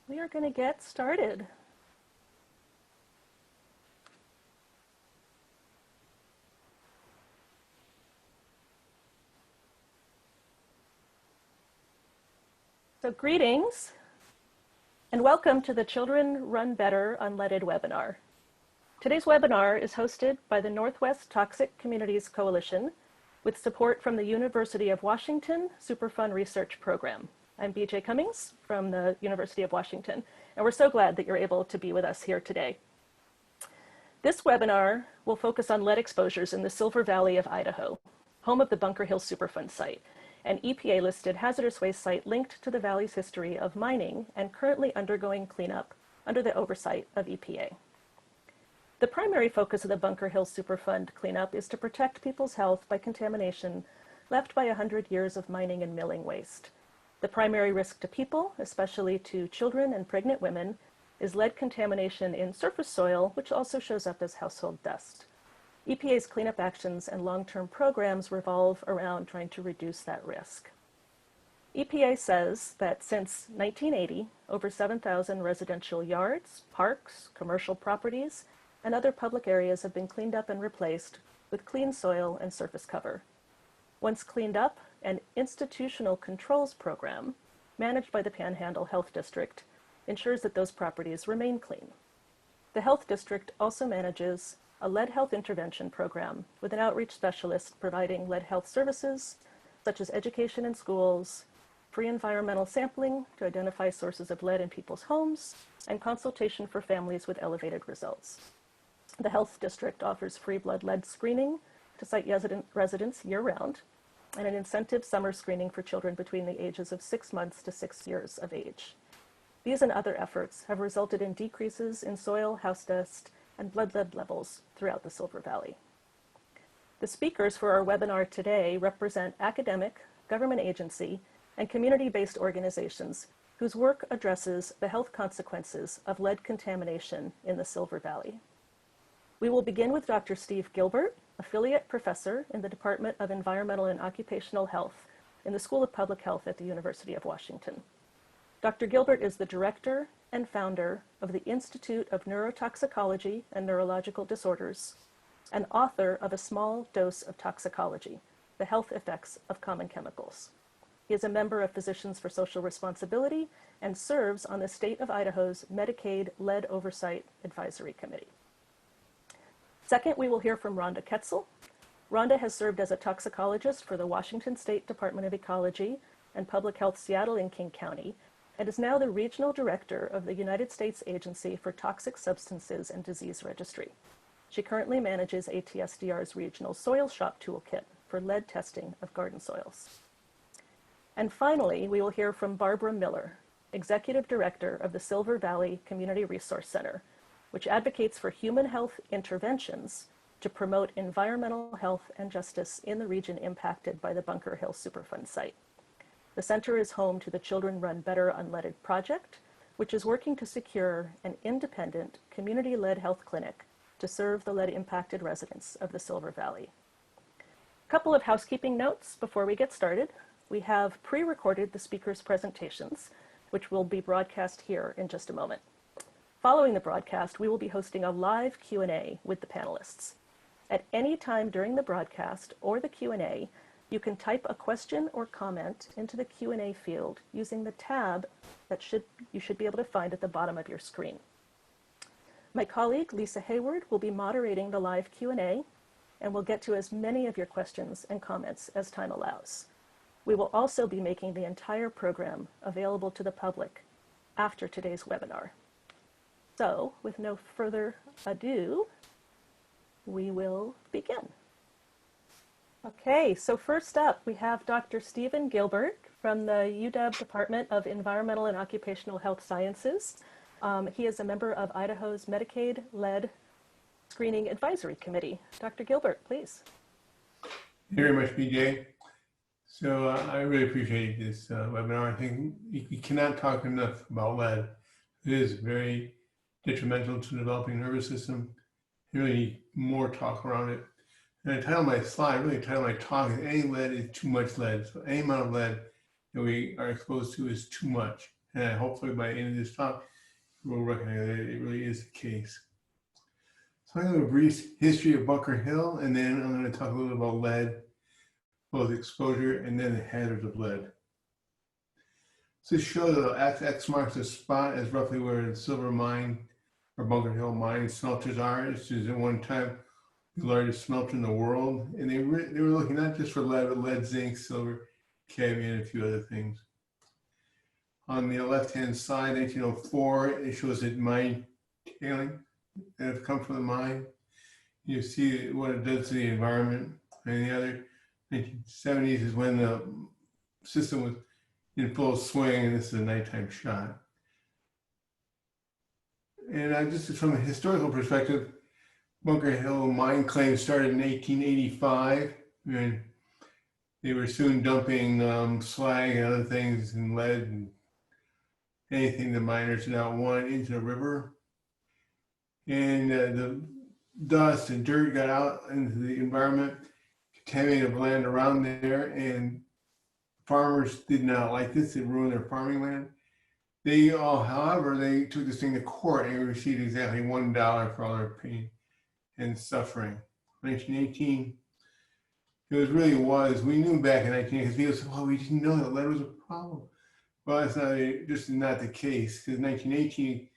We are going to get started. So greetings and welcome to the Children Run Better Unleaded webinar. Today's webinar is hosted by the Northwest Toxic Communities Coalition with support from the University of Washington Superfund Research Program. I'm BJ Cummings from the University of Washington, and we're so glad that you're able to be with us here today. This webinar will focus on lead exposures in the Silver Valley of Idaho, home of the Bunker Hill Superfund Site, an EPA-listed hazardous waste site linked to the valley's history of mining and currently undergoing cleanup under the oversight of EPA. The primary focus of the Bunker Hill Superfund cleanup is to protect people's health by contamination left by 100 years of mining and milling waste. The primary risk to people, especially to children and pregnant women, is lead contamination in surface soil, which also shows up as household dust. EPA's cleanup actions and long-term programs revolve around trying to reduce that risk. EPA says that since 1980, over 7,000 residential yards, parks, commercial properties, and other public areas have been cleaned up and replaced with clean soil and surface cover. Once cleaned up, an institutional controls program managed by the Panhandle Health District ensures that those properties remain clean. The Health District also manages a lead health intervention program with an outreach specialist providing lead health services, such as education in schools, free environmental sampling to identify sources of lead in people's homes, and consultation for families with elevated results. The Health District offers free blood lead screening to site residents year-round, and an incentive summer screening for children between the ages of 6 months to 6 years of age. These and other efforts have resulted in decreases in soil, house dust, and blood lead levels throughout the Silver Valley. The speakers for our webinar today represent academic, government agency, and community-based organizations whose work addresses the health consequences of lead contamination in the Silver Valley. We will begin with Dr. Steve Gilbert, affiliate professor in the Department of Environmental and Occupational Health in the School of Public Health at the University of Washington. Dr. Gilbert is the director and founder of the Institute of Neurotoxicology and Neurological Disorders, and author of A Small Dose of Toxicology, The Health Effects of Common Chemicals. He is a member of Physicians for Social Responsibility and serves on the state of Idaho's Medicaid Lead Oversight Advisory Committee. Second, we will hear from Rhonda Kaetzel. Rhonda has served as a toxicologist for the Washington State Department of Ecology and Public Health Seattle in King County, and is now the regional director of the United States Agency for Toxic Substances and Disease Registry. She currently manages ATSDR's regional soil shop toolkit for lead testing of garden soils. And finally, we will hear from Barbara Miller, executive director of the Silver Valley Community Resource Center, which advocates for human health interventions to promote environmental health and justice in the region impacted by the Bunker Hill Superfund Site. The center is home to the Children Run Better Unleaded project, which is working to secure an independent, community-led health clinic to serve the lead-impacted residents of the Silver Valley. A couple of housekeeping notes before we get started. We have pre-recorded the speakers' presentations, which will be broadcast here in just a moment. Following the broadcast, we will be hosting a live Q&A with the panelists. At any time during the broadcast or the Q&A, you can type a question or comment into the Q&A field using the tab that you should be able to find at the bottom of your screen. My colleague, Lisa Hayward, will be moderating the live Q&A, and we'll get to as many of your questions and comments as time allows. We will also be making the entire program available to the public after today's webinar. So, with no further ado, we will begin. Okay, so first up, we have Dr. Stephen Gilbert from the UW Department of Environmental and Occupational Health Sciences. He is a member of Idaho's Medicaid Lead Screening Advisory Committee. Dr. Gilbert, please. Thank you very much, BJ. So I really appreciate this webinar. I think we cannot talk enough about lead. It is very detrimental to the developing nervous system. You really need more talk around it. And I title my slide, really title my talk is Any Lead is Too Much Lead. So any amount of lead that we are exposed to is too much. And hopefully by the end of this talk, we'll recognize that it really is the case. So I'm going to do a brief history of Bunker Hill, and then I'm going to talk a little about lead, both exposure and then the hazards of lead. So this shows that X marks the spot as roughly where the silver mine or Bunker Hill mine smelters are. This is at one time the largest smelter in the world. And they were looking not just for lead, but lead, zinc, silver, cadmium, and a few other things. On the left-hand side, 1904, it shows that mine tailing that have come from the mine. You see what it does to the environment. And the other 1970s is when the system was in full swing, and this is a nighttime shot. And just from a historical perspective, Bunker Hill mine claims started in 1885, and they were soon dumping slag and other things and lead and anything the miners did not want into the river. And the dust and dirt got out into the environment, contaminated land around there, and farmers did not like this. It ruined their farming land. However, they took this thing to court and received exactly $1 for all their pain and suffering. 1918, it was. We knew back in 1918, because people said, well, we didn't know that lead was a problem. Well, that's just not the case. Because 1918,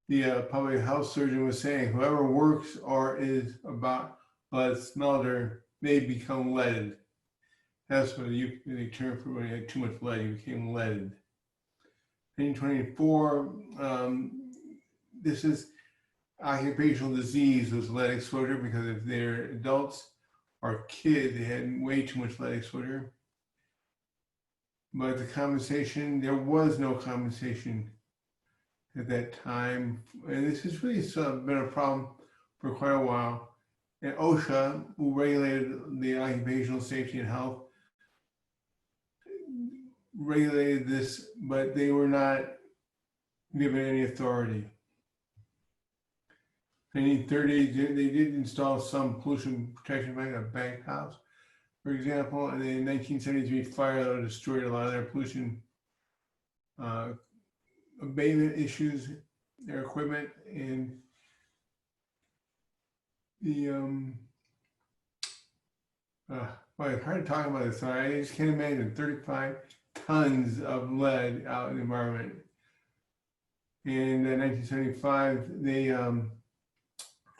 the public health surgeon was saying, whoever works or is about lead smelter, they become leaded. That's what the term for when you had too much lead, you became leaded. 1924, this is occupational disease was lead exposure, because if they're adults or kids, they had way too much lead exposure. But the compensation, there was no compensation at that time. And this has really been a problem for quite a while. And OSHA, who regulated the occupational safety and health, regulated this, but they were not given any authority. In the 1930s, they did install some pollution protection by a bank house, for example, and then in 1973, fire destroyed a lot of their pollution abatement issues, their equipment, and the well, it's hard to talk about this. So I just can't imagine 35 tons of lead out in the environment. In 1975, they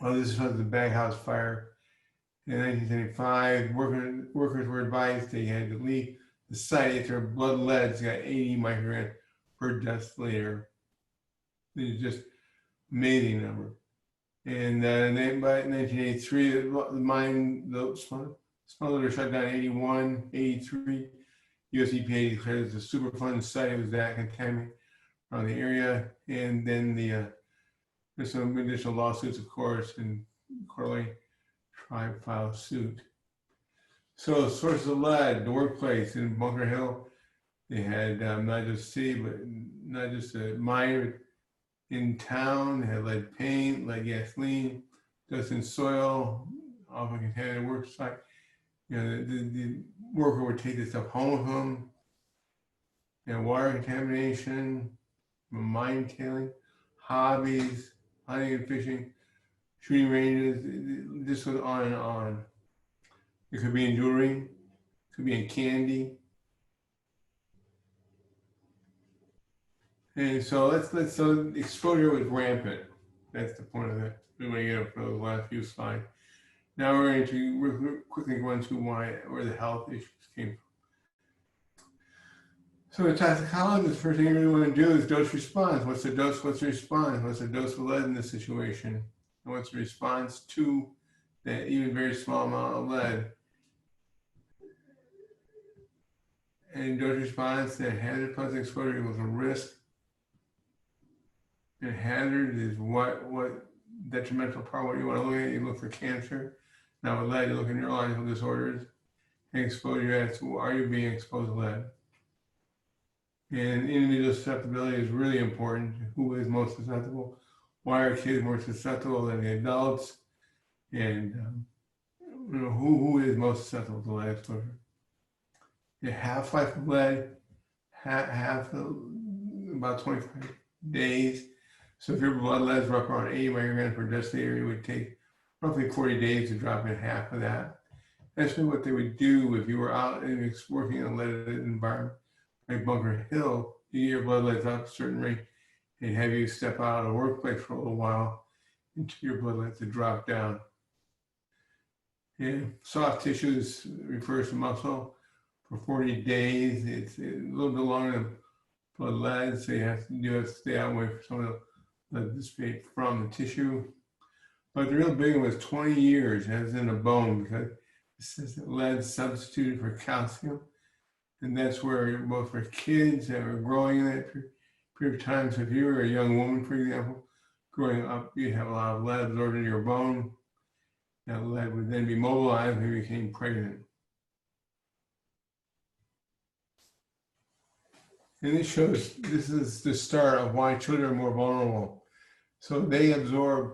this is the baghouse fire. In 1975, workers were advised they had to leave the site if their blood leads got 80 micrograms per deciliter. This is just amazing number. And then by 1983, the smelter shut down 81, 83. US EPA declared it a Superfund Site. It was that contaminated around the area. And then there's some additional lawsuits, of course, and Coeur d'Alene tribe filed suit. So sources of lead, the workplace in Bunker Hill, they had not just city, but not just a mine in town. They had lead paint, lead gasoline, dust in soil, often contaminated work site. You know, the worker would take this stuff home with them. And water contamination, mine tailing, hobbies, hunting and fishing, shooting ranges. This goes on and on. It could be in jewelry, it could be in candy. And so so exposure was rampant. That's the point of that. We want to get up for those last few slides. Now we're going to quickly go into where the health issues came from. So the toxicology, the first thing you really want to do is dose response. What's the dose? What's the response? What's the dose of lead in this situation? And what's the response to that even very small amount of lead? And dose response, the hazard plus exposure equals a risk. And hazard is what detrimental part, what you want to look at. You look for cancer. Now with lead, you look at neurological disorders. And exposure, that's are you being exposed to lead? And individual susceptibility is really important. Who is most susceptible? Why are kids more susceptible than the adults? And who is most susceptible to lead exposure? The half-life of lead, half the about 25 days. So if your blood levels were up around 80 micrograms per deciliter, it would take roughly 40 days to drop in half of that. That's what they would do if you were out and working in a leaded environment like Bunker Hill. You get your blood levels up a certain rate and have you step out of the workplace for a little while until your blood levels to drop down. And soft tissues refers to muscle for 40 days. It's a little bit longer than blood lead, so you have to stay out away from some of the lead dissipate from the tissue. But the real big one was 20 years, as in a bone, because it says that lead substituted for calcium. And that's where both for kids that are growing in that period of time. So if you were a young woman, for example, growing up, you have a lot of lead absorbed into your bone. That lead would then be mobilized when you became pregnant. And this is the start of why children are more vulnerable. So they absorb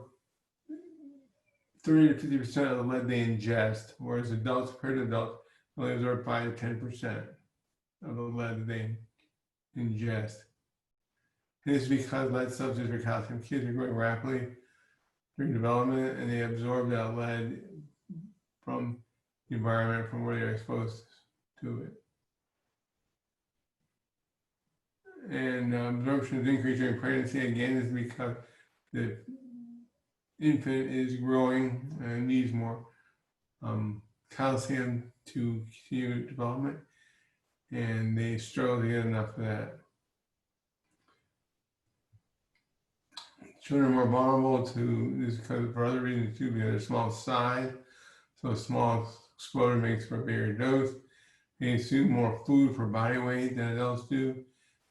30 to 50% of the lead they ingest, whereas adults, compared to adults, only absorb 5 to 10% of the lead that they ingest. And this is because lead substitutes for calcium. Kids are growing rapidly during development, and they absorb that lead from the environment, from where they're exposed to it. And absorption is increased during pregnancy. Again, is because the infant is growing and needs more calcium to continue development, and they struggle to get enough of that. Children are more vulnerable to this because for other reasons too, because of their small size. So a small exploder makes for a bigger dose. They consume more food for body weight than adults do.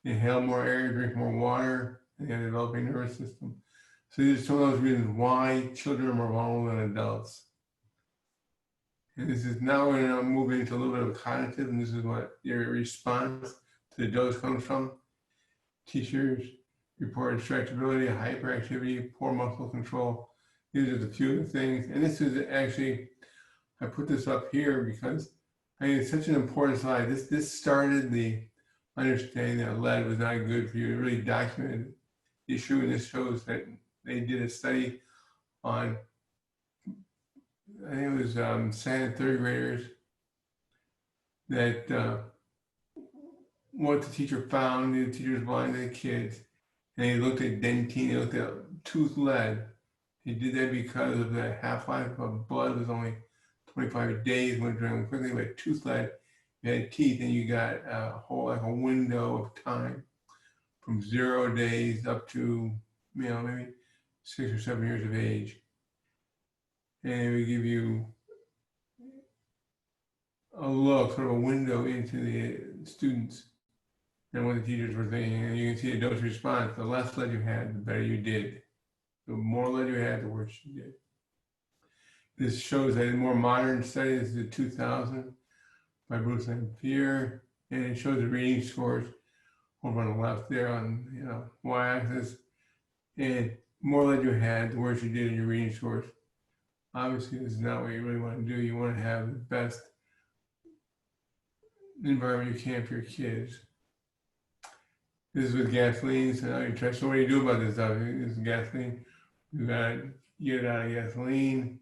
They inhale more air, drink more water, and they have a developing nervous system. So these are some of those reasons why children are more vulnerable than adults. And this is now we're going to move into a little bit of cognitive, and this is what your response to the dose comes from. Teachers report distractibility, hyperactivity, poor muscle control. These are the few of the things. And this is actually, I put this up here because I mean, it's such an important slide. This started the understanding that lead was not good for you. It really documented the issue, and this shows that they did a study on, I think it was second and third graders, that what the teacher found, the teacher was blind to the kids, and they looked at dentine, they looked at tooth lead. They did that because of the half-life of blood was only 25 days when drinking quickly, but tooth lead, you had teeth and you got a whole, like a window of time from 0 days up to, maybe 6 or 7 years of age. And it would give you a look, sort of a window into the students and what the teachers were thinking. And you can see a dose response. The less lead you had, the better you did. The more lead you had, the worse you did. This shows that in more modern studies, the 2000 by Bruce and Pierre, and it shows the reading scores over on the left there on y-axis. And more lead you had, the worse you did in your reading scores. Obviously, this is not what you really want to do. You want to have the best environment you can for your kids. This is with gasoline. So now you're trying. So what do you do about this stuff? This is gasoline. You gotta get it out of gasoline.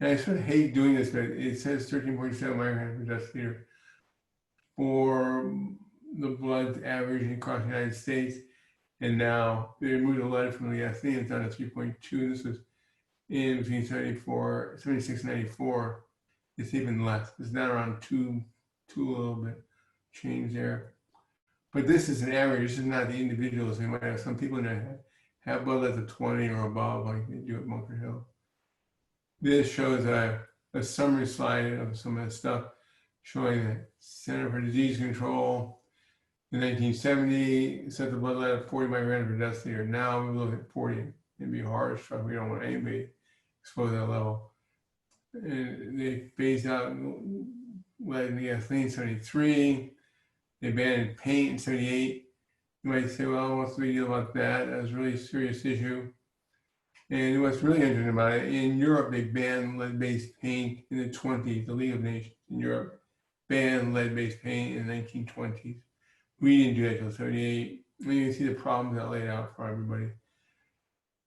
And I sort of hate doing this, but it says 13.7 micrograms per deciliter for the blood average across the United States. And now they removed the lead from the gasoline. It's down to 3.2. This is in between 76 and 94. It's even less. It's down around two a little bit change there. But this is an average. This is not the individuals. They might have some people that have blood levels of 20 or above, like they do at Bunker Hill. This shows a summary slide of some of the stuff showing the Center for Disease Control in 1970 set the blood level at 40 micrograms per deciliter. Now we look at 40. It'd be harsh. So we don't want anybody exposed to that level. And they phased out lead in the gasoline 73. They banned paint in 78. You might say, well, what's the big deal about that? That was a really serious issue. And what's really interesting about it, in Europe, they banned lead-based paint in the 20s. The League of Nations in Europe banned lead-based paint in the 1920s. We didn't do that until 78. And you can see the problems that laid out for everybody.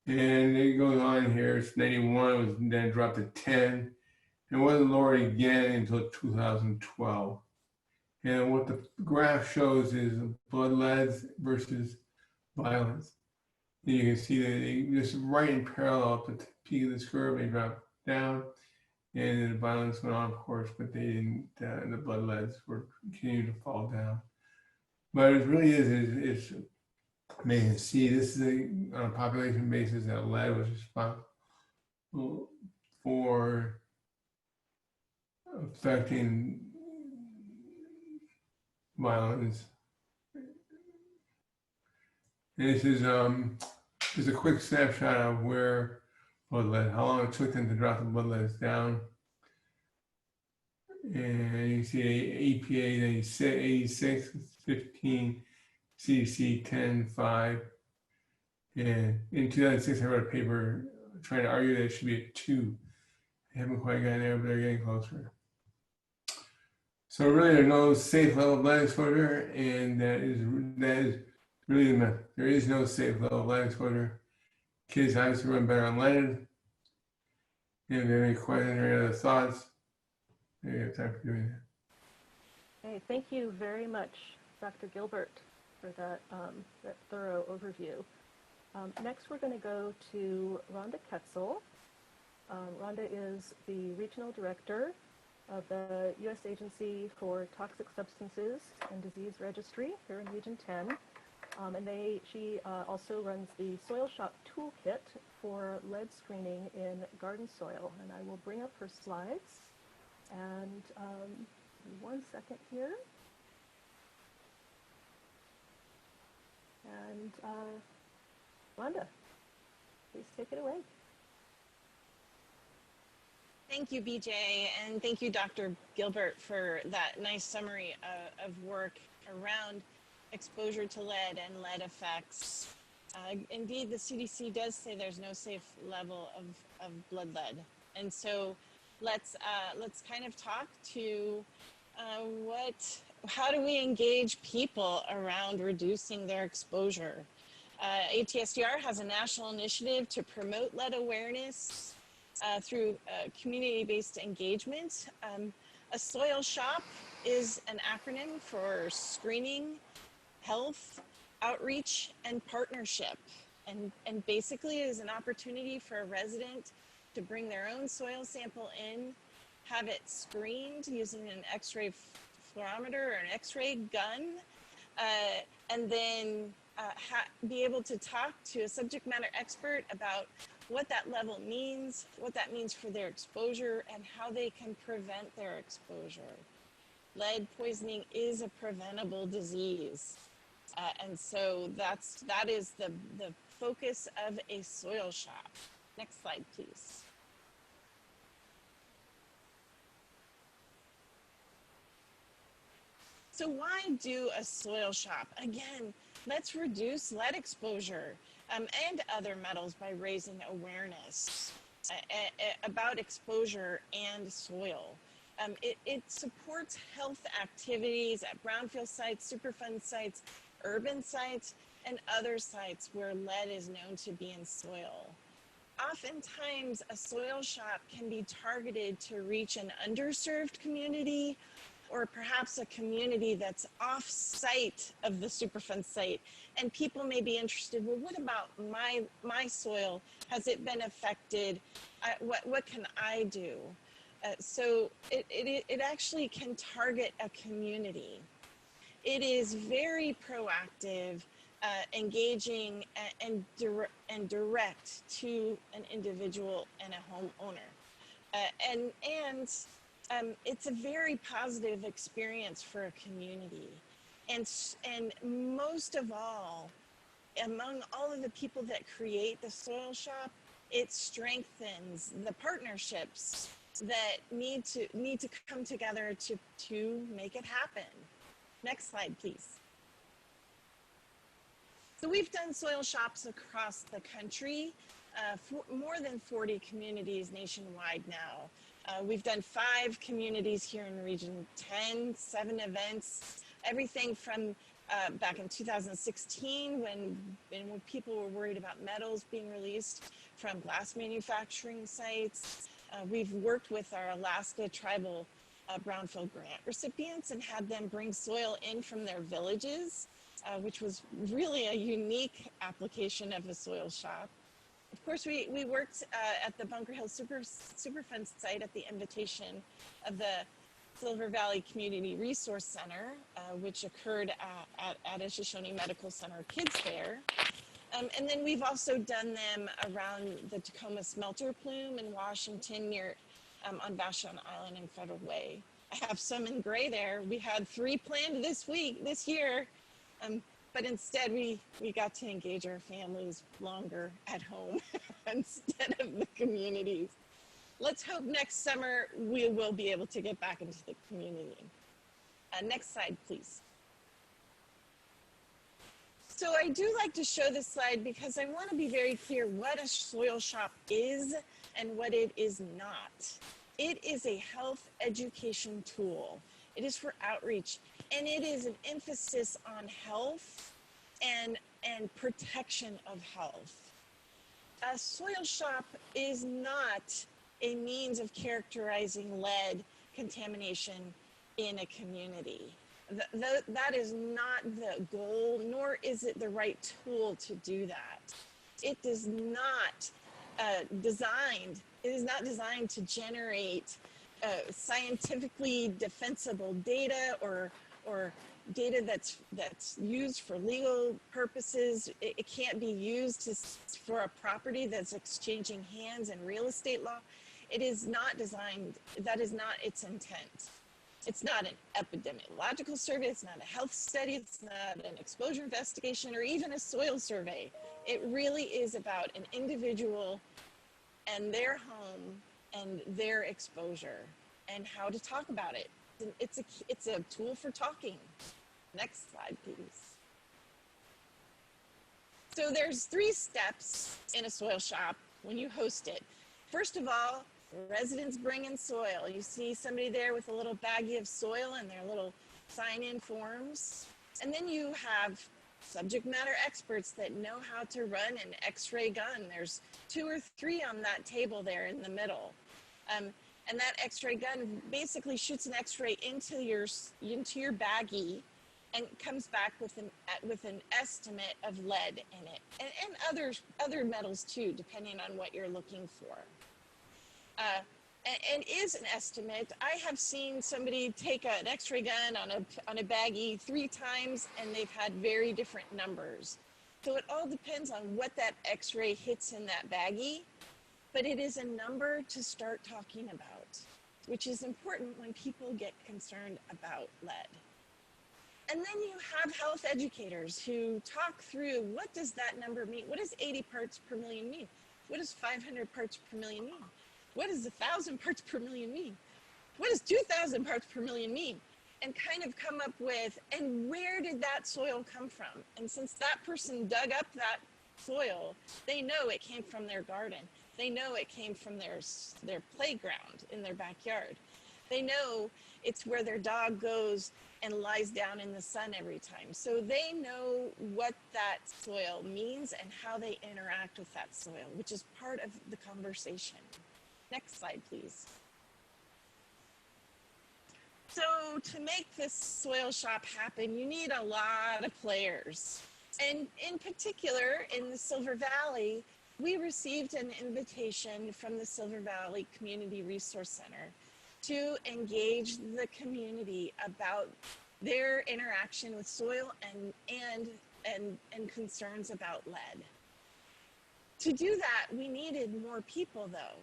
And it goes on here. It's 91, was then dropped to 10. And it wasn't lowered again until 2012. And what the graph shows is blood leads versus violence. And you can see that they just right in parallel up at the peak of this curve, they dropped down. And then the violence went on, of course, but they didn't, the blood leads were continuing to fall down. But it really it's amazing to see. This is on a population basis that lead was responsible for affecting violence. And this is just a quick snapshot of where blood lead, how long it took them to drop the blood leads down. And you see EPA 86, 15, CDC 10, 5. And in 2006, I wrote a paper trying to argue that it should be at 2. They haven't quite gotten there, but they're getting closer. So really, there's no safe level of lead exposure, and that is really the myth. There is no safe level of lead exposure. Kids obviously run better unleaded. If you have any questions or any other thoughts, maybe you have time for doing that. Okay, thank you very much, Dr. Gilbert, for that, that thorough overview. Next, we're going to go to Rhonda Kaetzel. Rhonda is the Regional Director of the U.S. Agency for Toxic Substances and Disease Registry here in Region 10. And she also runs the Soil Shop Toolkit for lead screening in garden soil. And I will bring up her slides. And 1 second here. And Rhonda, please take it away. Thank you, BJ, and thank you, Dr. Gilbert, for that nice summary of work around exposure to lead and lead effects. Indeed, the CDC does say there's no safe level of blood lead, and so let's kind of talk to how do we engage people around reducing their exposure. ATSDR has a national initiative to promote lead awareness through community-based engagement. A soil shop is an acronym for screening, health, outreach, and partnership. And basically it is an opportunity for a resident to bring their own soil sample in, have it screened using an X-ray fluorometer or an X-ray gun, and then be able to talk to a subject matter expert about what that level means, what that means for their exposure, and how they can prevent their exposure. Lead poisoning is a preventable disease. And so that is the focus of a soil shop. Next slide, please. So why do a soil shop? Again, let's reduce lead exposure and other metals by raising awareness about exposure and soil. It supports health activities at brownfield sites, Superfund sites, urban sites, and other sites where lead is known to be in soil. Oftentimes, a soil shop can be targeted to reach an underserved community or perhaps a community that's off-site of the Superfund site. And people may be interested, well, what about my soil? Has it been affected? What can I do? So it actually can target a community. It is very proactive, engaging and direct to an individual and a homeowner. It's a very positive experience for a community. And most of all, among all of the people that create the soil shop, it strengthens the partnerships that need to come together to make it happen. Next slide, please. So we've done soil shops across the country, more than 40 communities nationwide now. We've done 5 communities here in Region 10, 7 events, everything from back in 2016 when people were worried about metals being released from glass manufacturing sites. We've worked with our Alaska tribal brownfield grant recipients and had them bring soil in from their villages, which was really a unique application of a soil shop. Of course, we worked at the Bunker Hill Superfund Site at the invitation of the Silver Valley Community Resource Center, which occurred at a Shoshone Medical Center Kids Fair. And then we've also done them around the Tacoma Smelter Plume in Washington near on Vashon Island and Federal Way. I have some in gray there. We had 3 planned this year, but instead we got to engage our families longer at home instead of the communities. Let's hope next summer we will be able to get back into the community. Next slide, please. So I do like to show this slide because I want to be very clear what a soil shop is and what it is not. It is a health education tool. It is for outreach, and it is an emphasis on health and protection of health. A soil shop is not a means of characterizing lead contamination in a community. That is not the goal, nor is it the right tool to do that. It is not designed to generate scientifically defensible data or data that's used for legal purposes. It can't be used for a property that's exchanging hands in real estate law. It is not designed, that is not its intent. It's not an epidemiological survey, it's not a health study, it's not an exposure investigation, or even a soil survey. It really is about an individual and their home and their exposure and how to talk about it. It's a tool for talking. Next slide, please. So there's 3 steps in a soil shop when you host it. First of all, residents bring in soil. You see somebody there with a little baggie of soil and their little sign-in forms. And then you have subject matter experts that know how to run an X-ray gun. There's 2 or 3 on that table there in the middle. And that X-ray gun basically shoots an X-ray into your baggie and comes back with an estimate of lead in it, and other metals too, depending on what you're looking for. And is an estimate. I have seen somebody take an X-ray gun on a baggie 3 times, and they've had very different numbers. So it all depends on what that X-ray hits in that baggie, but it is a number to start talking about, which is important when people get concerned about lead. And then you have health educators who talk through, what does that number mean? What does 80 parts per million mean? What does 500 parts per million mean? What does 1,000 parts per million mean? What does 2,000 parts per million mean? And kind of come up with, and where did that soil come from? And since that person dug up that soil, they know it came from their garden. They know it came from their playground in their backyard. They know it's where their dog goes and lies down in the sun every time. So they know what that soil means and how they interact with that soil, which is part of the conversation. Next slide, please. So to make this soil shop happen, you need a lot of players. And in particular, in the Silver Valley, we received an invitation from the Silver Valley Community Resource Center to engage the community about their interaction with soil and concerns about lead. To do that, we needed more people though.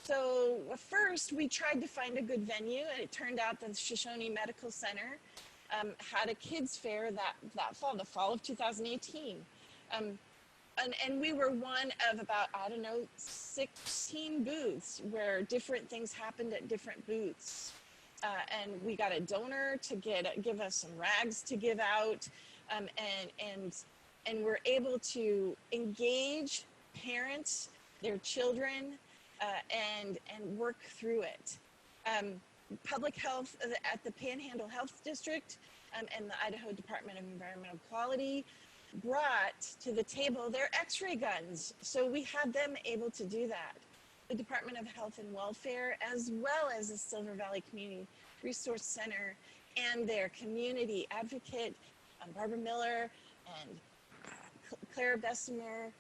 So first we tried to find a good venue, and it turned out that the Shoshone Medical Center had a kids fair that fall, the fall of 2018. And we were one of about, 16 booths where different things happened at different booths. And we got a donor to give us some rags to give out, and we're able to engage parents, their children, and work through it. Public health at the Panhandle Health District and the Idaho Department of Environmental Quality brought to the table their x-ray guns. So we had them able to do that. The Department of Health and Welfare, as well as the Silver Valley Community Resource Center and their community advocate, Barbara Miller and Claire Bessemer,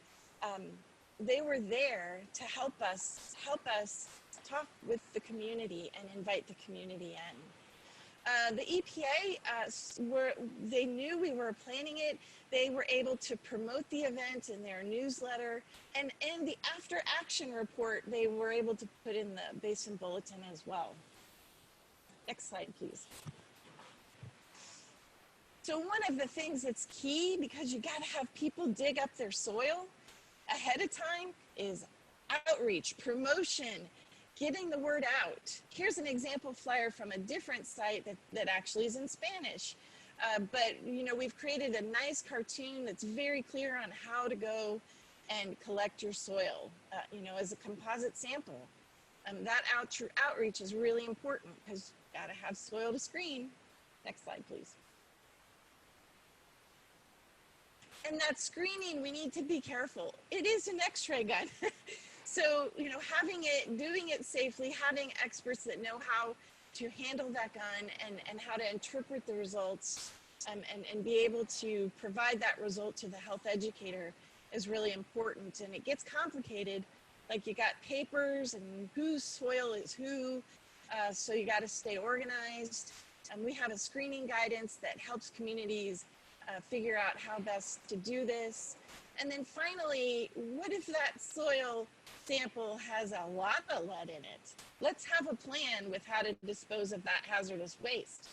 they were there to help us talk with the community and invite the community in. The EPA, they knew we were planning it. They were able to promote the event in their newsletter, and in the after action report, they were able to put in the Basin Bulletin as well. Next slide, please. So one of the things that's key, because you got to have people dig up their soil ahead of time, is outreach, promotion, getting the word out. Here's an example flyer from a different site that actually is in Spanish. But we've created a nice cartoon that's very clear on how to go and collect your soil, as a composite sample. That outreach is really important because you got to have soil to screen. Next slide, please. And that screening, we need to be careful. It is an x-ray gun. So, doing it safely, having experts that know how to handle that gun and how to interpret the results and be able to provide that result to the health educator is really important. And it gets complicated. Like, you got papers and whose soil is who, so you got to stay organized. We have a screening guidance that helps communities figure out how best to do this. And then finally, what if that soil sample has a lot of lead in it? Let's have a plan with how to dispose of that hazardous waste.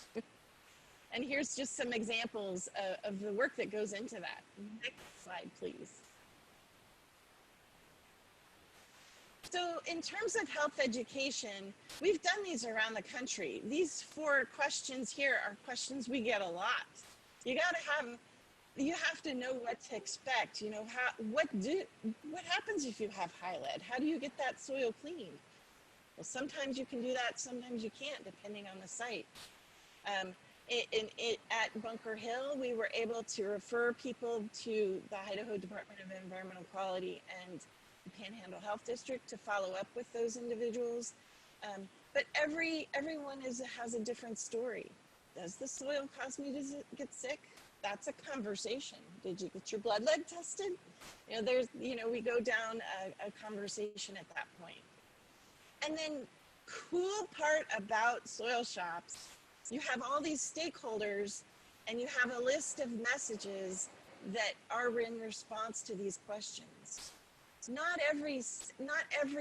And here's just some examples of the work that goes into that. Next slide, please. So in terms of health education, we've done these around the country. These 4 questions here are questions we get a lot. You have to know what to expect. What happens if you have high lead? How do you get that soil clean? Well, sometimes you can do that, sometimes you can't, depending on the site. At Bunker Hill, we were able to refer people to the Idaho Department of Environmental Quality and the Panhandle Health District to follow up with those individuals. But everyone has a different story. Does the soil cause me to get sick? That's a conversation. Did you get your blood lead tested? We go down a conversation at that point. And then, cool part about soil shops, you have all these stakeholders and you have a list of messages that are in response to these questions. Not every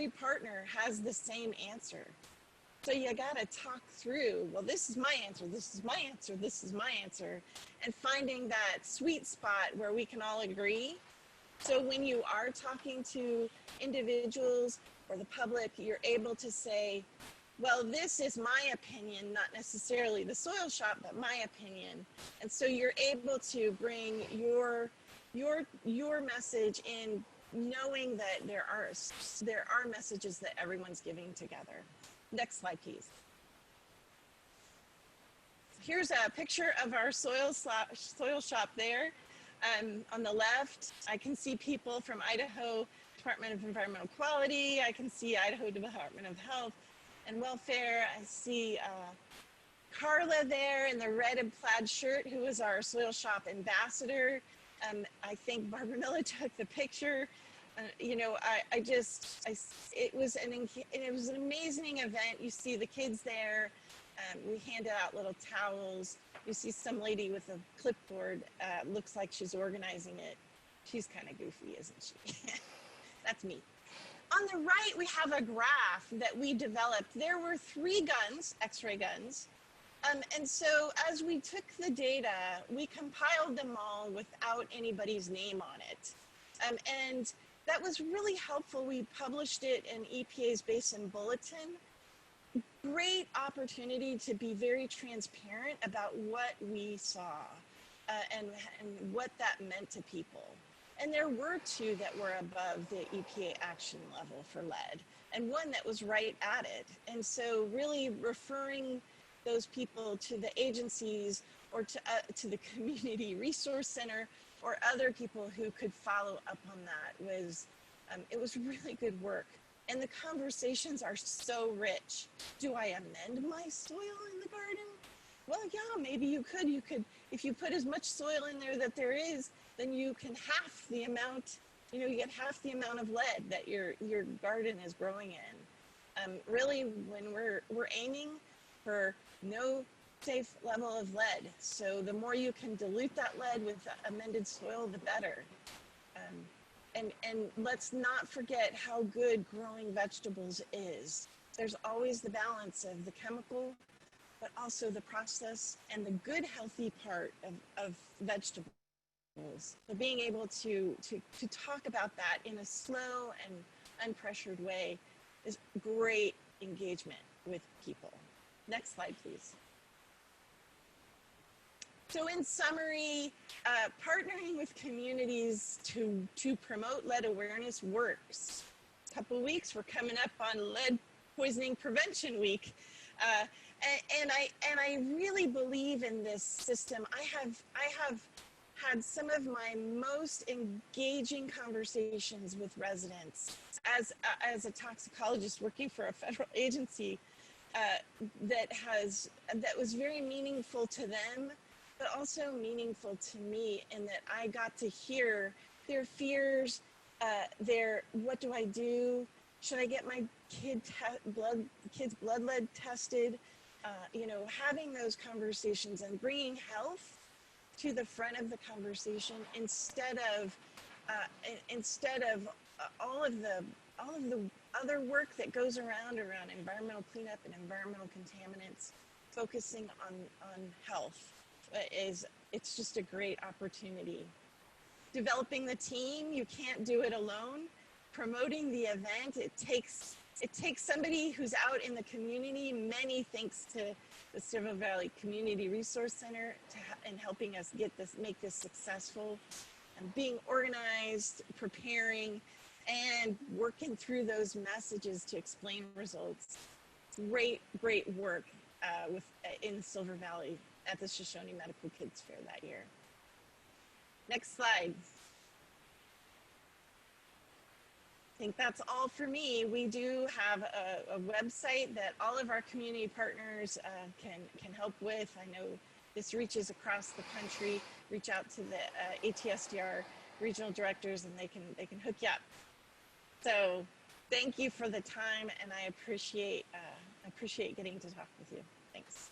partner has the same answer. So you got to talk through, well, this is my answer, this is my answer, this is my answer, and finding that sweet spot where we can all agree. So when you are talking to individuals or the public, you're able to say, well, this is my opinion, not necessarily the soil shop, but my opinion. And so you're able to bring your message in, knowing that there are messages that everyone's giving together. Next slide, please. Here's a picture of our soil shop there. On the left, I can see people from Idaho Department of Environmental Quality. I can see Idaho Department of Health and Welfare. I see Carla there in the red and plaid shirt, who is our soil shop ambassador. I think Barbara Miller took the picture. It was an amazing event. You see the kids there. We handed out little towels. You see some lady with a clipboard. Looks like she's organizing it. She's kind of goofy, isn't she? That's me. On the right, we have a graph that we developed. There were 3 guns, x-ray guns. And so as we took the data, we compiled them all without anybody's name on it. And that was really helpful. We published it in EPA's Basin Bulletin. Great opportunity to be very transparent about what we saw and what that meant to people. And there were 2 that were above the EPA action level for lead, and 1 that was right at it. And so really referring those people to the agencies or to the Community Resource Center or other people who could follow up on that. It was really good work. And the conversations are so rich. Do I amend my soil in the garden? Well, yeah, maybe you could. You could, if you put as much soil in there that there is, then you can half the amount, you get half the amount of lead that your garden is growing in. Really, when we're aiming for no safe level of lead. So the more you can dilute that lead with amended soil, the better. And let's not forget how good growing vegetables is. There's always the balance of the chemical, but also the process and the good, healthy part of vegetables. So being able to talk about that in a slow and unpressured way is great engagement with people. Next slide, please. So in summary, partnering with communities to promote lead awareness works. A couple of weeks, we're coming up on Lead Poisoning Prevention Week. And I really believe in this system. I have had some of my most engaging conversations with residents as a toxicologist working for a federal agency that was very meaningful to them, but also meaningful to me, in that I got to hear their fears, what do I do? Should I get my kid's blood lead tested? Having those conversations and bringing health to the front of the conversation instead of all of the other work that goes around environmental cleanup and environmental contaminants. Focusing on health it's just a great opportunity. Developing the team, you can't do it alone. Promoting the event, it takes somebody who's out in the community. Many thanks to the Silver Valley Community Resource Center in helping us make this successful, and being organized, preparing, and working through those messages to explain results. Great work in Silver Valley at the Shoshone Medical Kids Fair that year. Next slide. I think that's all for me. We do have a website that all of our community partners can help with. I know this reaches across the country. Reach out to the ATSDR regional directors and they can hook you up. So thank you for the time, and I appreciate getting to talk with you. Thanks.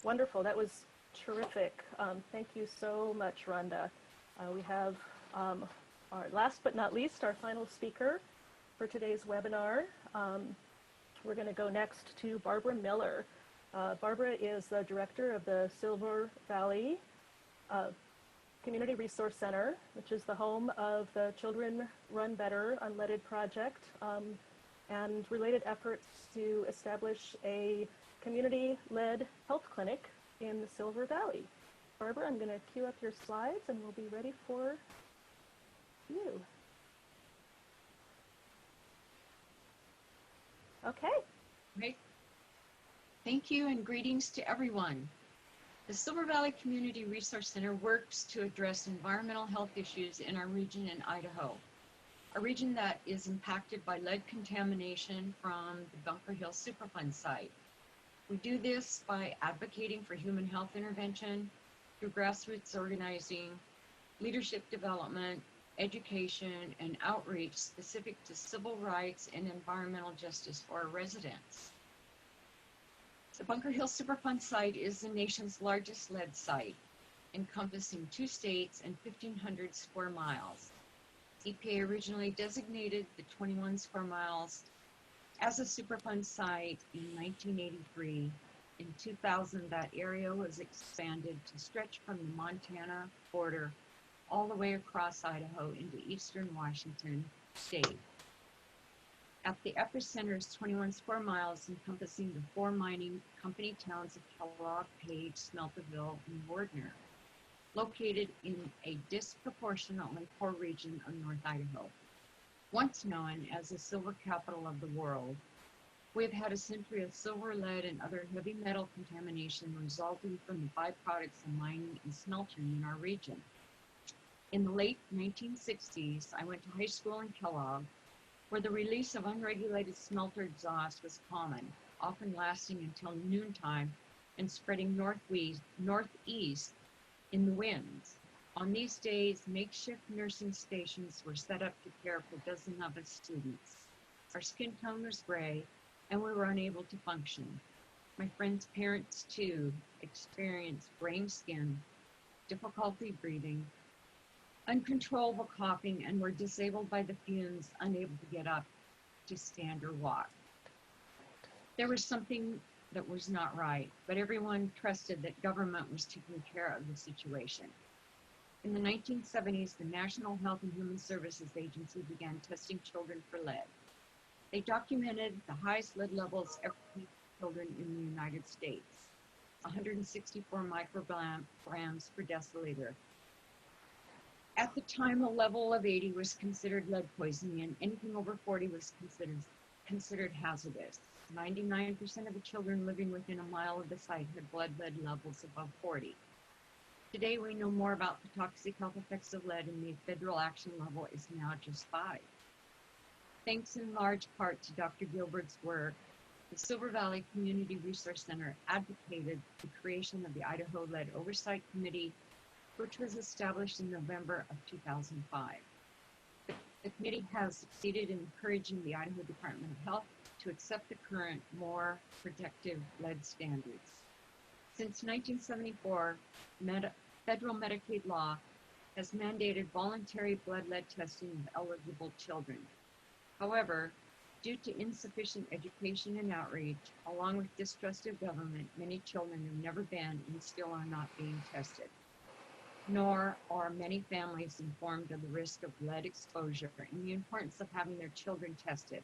Wonderful. That was terrific. Thank you so much, Rhonda. We have our last but not least, our final speaker for today's webinar. We're going to go next to Barbara Miller. Barbara is the director of the Silver Valley Community Resource Center, which is the home of the Children Run Better Unleaded project, and related efforts to establish a community-led health clinic in the Silver Valley. Barbara, I'm going to queue up your slides and we'll be ready for you. Okay. Great. Thank you and greetings to everyone. The Silver Valley Community Resource Center works to address environmental health issues in our region in Idaho, a region that is impacted by lead contamination from the Bunker Hill Superfund Site. We do this by advocating for human health intervention through grassroots organizing, leadership development, education, and outreach specific to civil rights and environmental justice for our residents. The Bunker Hill Superfund Site is the nation's largest lead site, encompassing 2 states and 1,500 square miles. EPA originally designated the 21 square miles as a Superfund site in 1983. In 2000, that area was expanded to stretch from the Montana border all the way across Idaho into eastern Washington state. At the epicenter is 21 square miles encompassing the 4 mining company towns of Kellogg, Page, Smelterville, and Wardner, located in a disproportionately poor region of North Idaho. Once known as the silver capital of the world, We've had a century of silver, lead, and other heavy metal contamination resulting from the byproducts of mining and smelting in our region. In the late 1960s, I went to high school in Kellogg, where the release of unregulated smelter exhaust was common, often lasting until noontime and spreading northeast in the winds. On these days, makeshift nursing stations were set up to care for dozens of us students. Our skin tone was gray, and we were unable to function. My friends' parents, too, experienced brain skin, difficulty breathing, uncontrollable coughing, and were disabled by the fumes, unable to get up, to stand or walk. There was something that was not right, but everyone trusted that government was taking care of the situation. In the 1970s, the National Health and Human Services Agency began testing children for lead. They documented the highest lead levels ever seen in children in the United States, 164 micrograms per deciliter. At the time, a level of 80 was considered lead poisoning, and anything over 40 was considered hazardous. 99% of the children living within a mile of the site had blood lead levels above 40. Today, we know more about the toxic health effects of lead, and the federal action level is now just 5. Thanks in large part to Dr. Gilbert's work, the Silver Valley Community Resource Center advocated the creation of the Idaho Lead Oversight Committee, which was established in November of 2005. The committee has succeeded in encouraging the Idaho Department of Health to accept the current, more protective lead standards. Since 1974, federal Medicaid law has mandated voluntary blood lead testing of eligible children. However, due to insufficient education and outreach, along with distrust of government, many children have never been and still are not being tested. Nor are many families informed of the risk of lead exposure and the importance of having their children tested.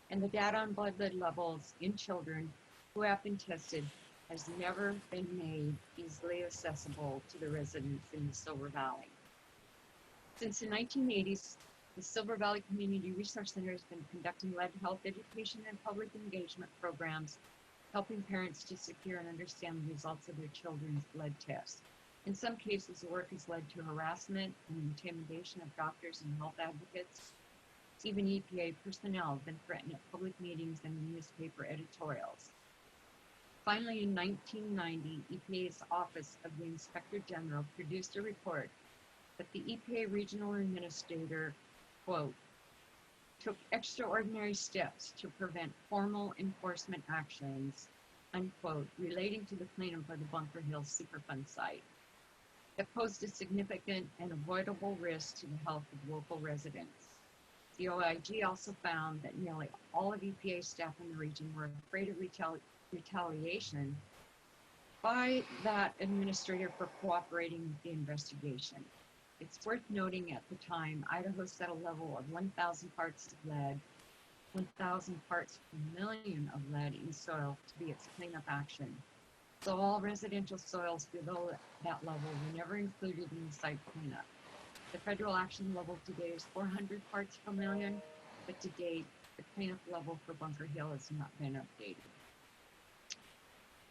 And the data on blood lead levels in children who have been tested has never been made easily accessible to the residents in the Silver Valley. Since the 1980s, the Silver Valley Community Resource Center has been conducting lead health education and public engagement programs, helping parents to secure and understand the results of their children's lead tests. In some cases, the work has led to harassment and intimidation of doctors and health advocates. Even EPA personnel have been threatened at public meetings and in newspaper editorials. Finally, in 1990, EPA's Office of the Inspector General produced a report that the EPA regional administrator, quote, took extraordinary steps to prevent formal enforcement actions, unquote, relating to the cleanup of the Bunker Hill Superfund Site that posed a significant and avoidable risk to the health of local residents. The OIG also found that nearly all of EPA staff in the region were afraid of retaliation by that administrator for cooperating with the investigation. It's worth noting at the time, Idaho set a level of 1,000 parts of lead, 1,000 parts per million of lead in soil to be its cleanup action. So all residential soils below that level were never included in the site cleanup. The federal action level today is 400 parts per million, but to date, the cleanup level for Bunker Hill has not been updated.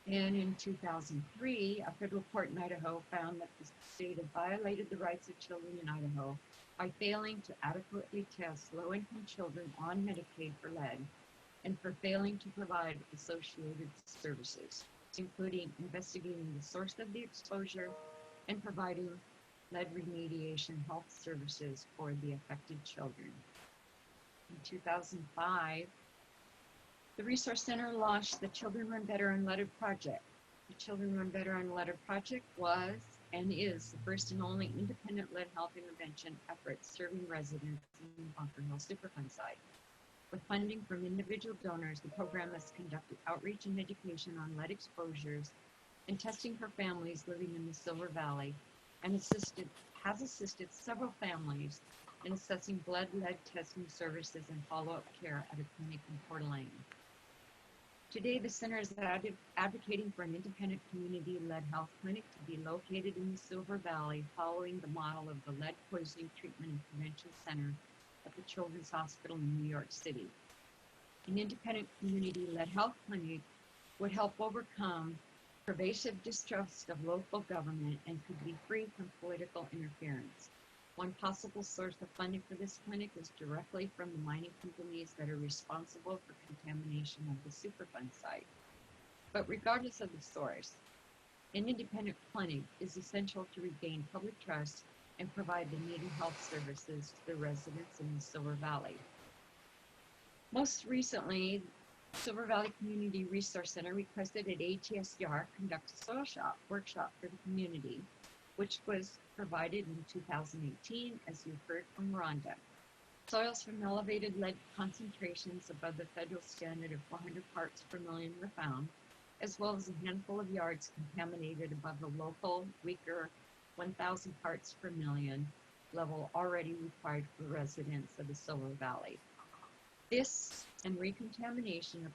And in 2003, a federal court in Idaho found that the state had violated the rights of children in Idaho by failing to adequately test low-income children on Medicaid for lead and for failing to provide associated services, including investigating the source of the exposure and providing lead remediation health services for the affected children. In 2005, the Resource Center launched the Children Run Better Unleaded project. The Children Run Better Unleaded project was and is the first and only independent lead health intervention effort serving residents in the Bunker Hill Superfund Site. With funding from individual donors, the program has conducted outreach and education on lead exposures and testing for families living in the Silver Valley, and has assisted several families in assessing blood lead testing services and follow-up care at a clinic in Coeur d'Alene. Today, the center is advocating for an independent community lead health clinic to be located in the Silver Valley, following the model of the Lead Poisoning Treatment and Prevention Center at the Children's Hospital in New York City. an independent community-led health clinic would help overcome pervasive distrust of local government and could be free from political interference. One possible source of funding for this clinic is directly from the mining companies that are responsible for contamination of the Superfund site. But regardless of the source, an independent clinic is essential to regain public trust and provide the needed health services to the residents in the Silver Valley. Most recently, Silver Valley Community Resource Center requested that ATSDR conduct a soil workshop for the community, which was provided in 2018, as you heard from Rhonda. Soils from elevated lead concentrations above the federal standard of 400 parts per million were found, as well as a handful of yards contaminated above the local, weaker 1,000 parts per million level already required for residents of the Silver Valley. This and recontamination of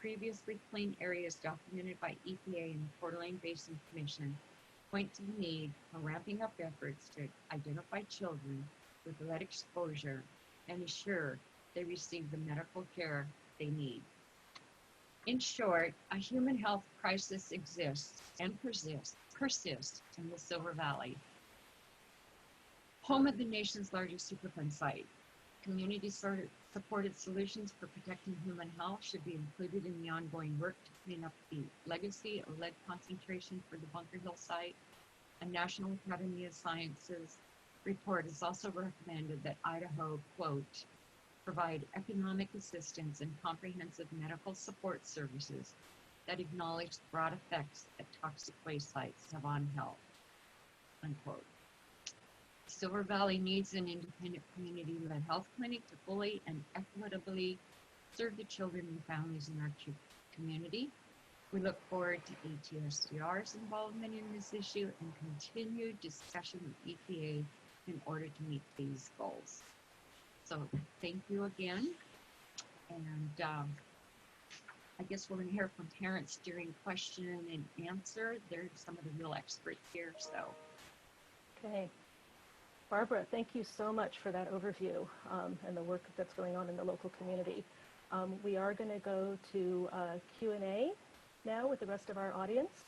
previously clean areas documented by EPA and the Coeur d'Alene Basin Commission point to the need for ramping up efforts to identify children with lead exposure and ensure they receive the medical care they need. In short, a human health crisis exists and persists in the Silver Valley, home of the nation's largest Superfund site. Community-supported solutions for protecting human health should be included in the ongoing work to clean up the legacy of lead concentration for the Bunker Hill site. A National Academy of Sciences report has also recommended that Idaho, quote, provide economic assistance and comprehensive medical support services that acknowledge the broad effects that toxic waste sites have on health, unquote. Silver Valley needs an independent community-led health clinic to fully and equitably serve the children and families in our community. We look forward to ATSDR's involvement in this issue and continued discussion with EPA in order to meet these goals. So thank you again. And I guess we're going to hear from parents during question and answer. They're some of the real experts here. So. Okay. Barbara, thank you so much for that overview and the work that's going on in the local community. We are going to go to Q&A now with the rest of our audience.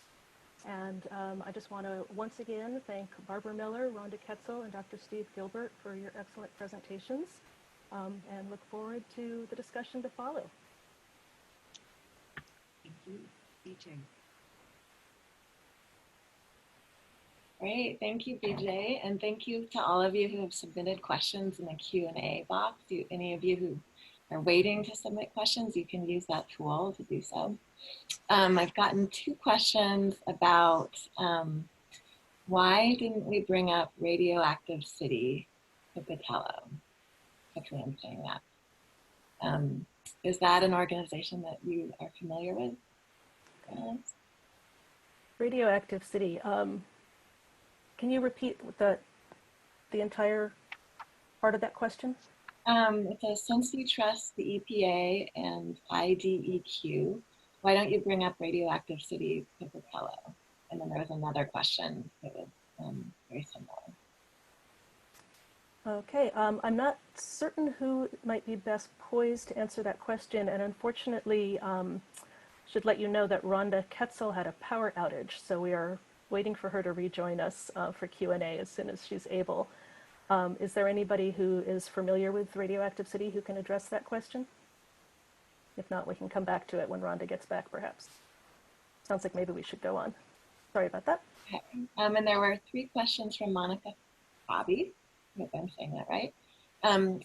And I just want to once again thank Barbara Miller, Rhonda Kaetzel, and Dr. Steve Gilbert for your excellent presentations and look forward to the discussion to follow. Thank you, BJ. Great, thank you, BJ, and thank you to all of you who have submitted questions in the Q&A box. Any of you who are waiting to submit questions, you can use that tool to do so. I've gotten 2 questions about why didn't we bring up Radioactive City, Pocatello? Hopefully I'm saying that. Is that an organization that you are familiar with? Radioactive City. Can you repeat the entire part of that question? It says, since you trust the EPA and IDEQ, why don't you bring up Radioactive City, Pocatello? And then there was another question that was very similar. Okay, I'm not certain who might be best poised to answer that question, and unfortunately, should let you know that Rhonda Kaetzel had a power outage, so we are waiting for her to rejoin us for Q&A as soon as she's able. Is there anybody who is familiar with Radioactive City who can address that question? If not, we can come back to it when Rhonda gets back, perhaps. Sounds like maybe we should go on. Sorry about that. Okay. And there were 3 questions from Monica Bobby. I hope I'm saying that right.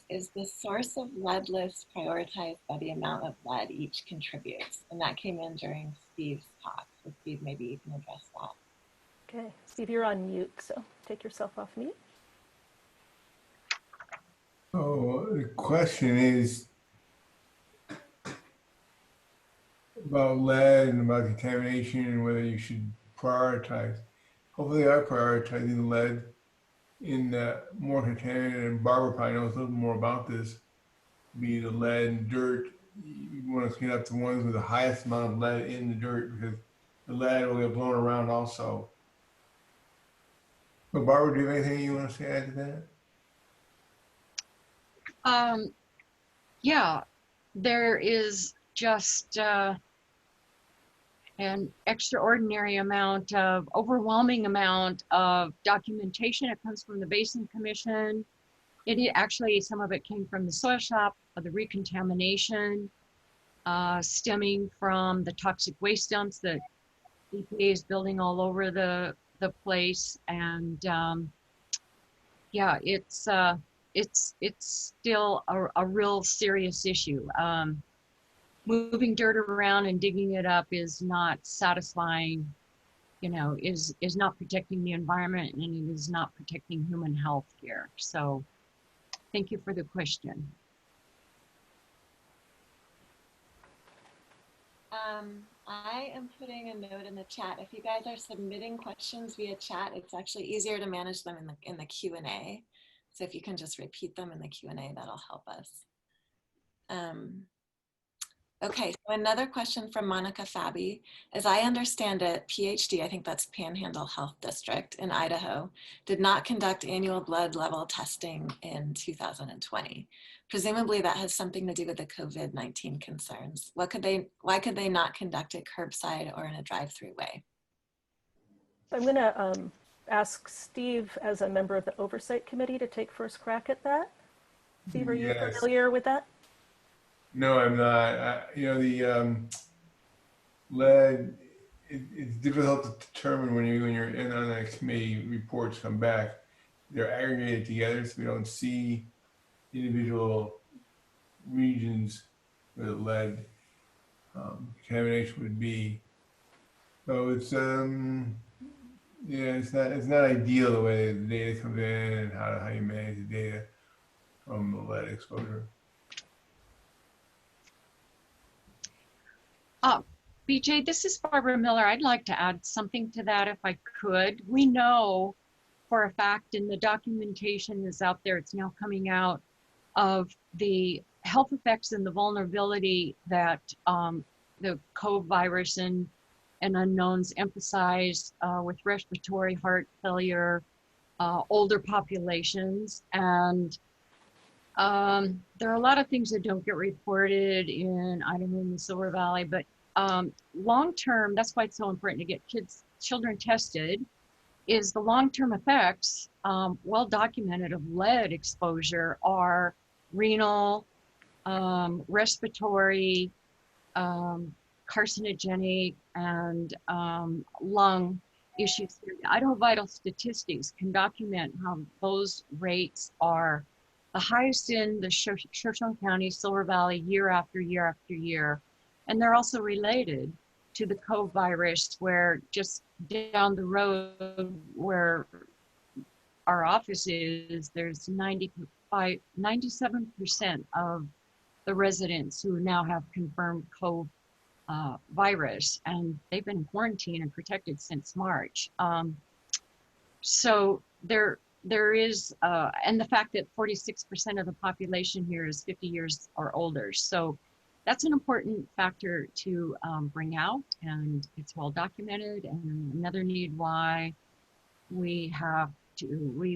Is the source of lead list prioritized by the amount of lead each contributes? And that came in during Steve's talk. So Steve, maybe you can address that. Okay, Steve, you're on mute, so take yourself off mute. Oh, the question is about lead and about contamination and whether you should prioritize. Hopefully they are prioritizing lead in more contaminated, and Barbara probably knows a little more about this, be the lead and dirt. You want to clean up the ones with the highest amount of lead in the dirt because the lead will get blown around also. But Barbara, do you have anything you want to say add to that? Yeah, there is just an extraordinary amount of, overwhelming amount of documentation. It comes from the Basin Commission. Actually, some of it came from the soil shop, the recontamination, stemming from the toxic waste dumps that EPA is building all over the place. And yeah, it's still a real serious issue. Moving dirt around and digging it up is not satisfying, you know, is not protecting the environment, and it is not protecting human health here. So thank you for the question. I am putting a note in the chat. If you guys are submitting questions via chat, it's actually easier to manage them in the Q&A. So if you can just repeat them in the Q&A, that'll help us. Okay, so another question from Monica Fabi. As I understand it, PHD, I think that's Panhandle Health District in Idaho, did not conduct annual blood level testing in 2020. Presumably that has something to do with the COVID-19 concerns. Why could they not conduct it curbside or in a drive-through way? I'm going to ask Steve, as a member of the Oversight Committee, to take first crack at that. Steve, are you familiar with that? No, I'm not. You know, the lead, it's difficult to determine when you're in on a committee, reports come back. They're aggregated together, so we don't see individual regions where the lead contamination would be. So it's yeah, it's not ideal the way the data comes in and how you manage the data from the lead exposure. BJ, this is Barbara Miller. I'd like to add something to that if I could. We know for a fact, and the documentation is out there, it's now coming out, of the health effects and the vulnerability that the COVID virus and unknowns emphasize with respiratory, heart failure, older populations. And there are a lot of things that don't get reported in Idaho and the Silver Valley, but long-term, that's why it's so important to get children tested, is the long-term effects, well documented, of lead exposure are renal, respiratory, carcinogenic, and lung issues. Idaho Vital Statistics can document how those rates are the highest in the Shoshone County, Silver Valley, year after year after year. And they're also related to the COVID virus, where just down the road where our office is, there's 97% of the residents who now have confirmed COVID virus, and they've been quarantined and protected since March. So there is, and the fact that 46% of the population here is 50 years or older. So that's an important factor to bring out, and it's well documented, and another need why we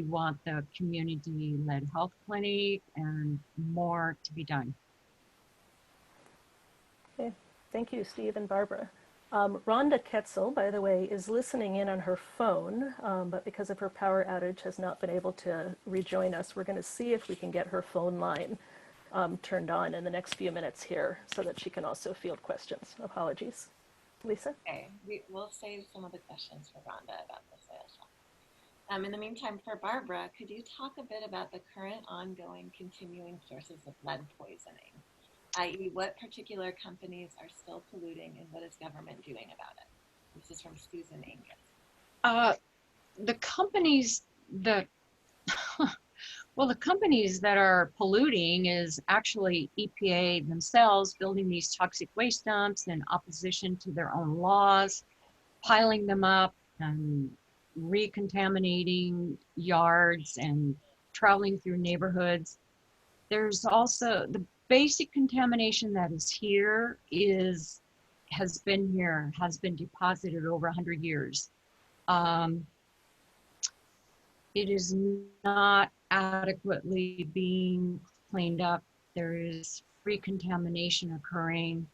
want the community-led health clinic and more to be done. Okay, thank you, Steve and Barbara. Rhonda Kaetzel, by the way, is listening in on her phone, but because of her power outage has not been able to rejoin us. We're going to see if we can get her phone line turned on in the next few minutes here so that she can also field questions. Apologies. Lisa? Okay, we'll save some of the questions for Rhonda about the soil shop. In the meantime, for Barbara, could you talk a bit about the current, ongoing, continuing sources of lead poisoning, i.e. what particular companies are still polluting and what is government doing about it? This is from Susan Angus. The companies that well, the companies that are polluting is actually EPA themselves, building these toxic waste dumps in opposition to their own laws, piling them up and recontaminating yards and traveling through neighborhoods. There's also the basic contamination that is here has been deposited over 100 years. It is not adequately being cleaned up. There is recontamination occurring.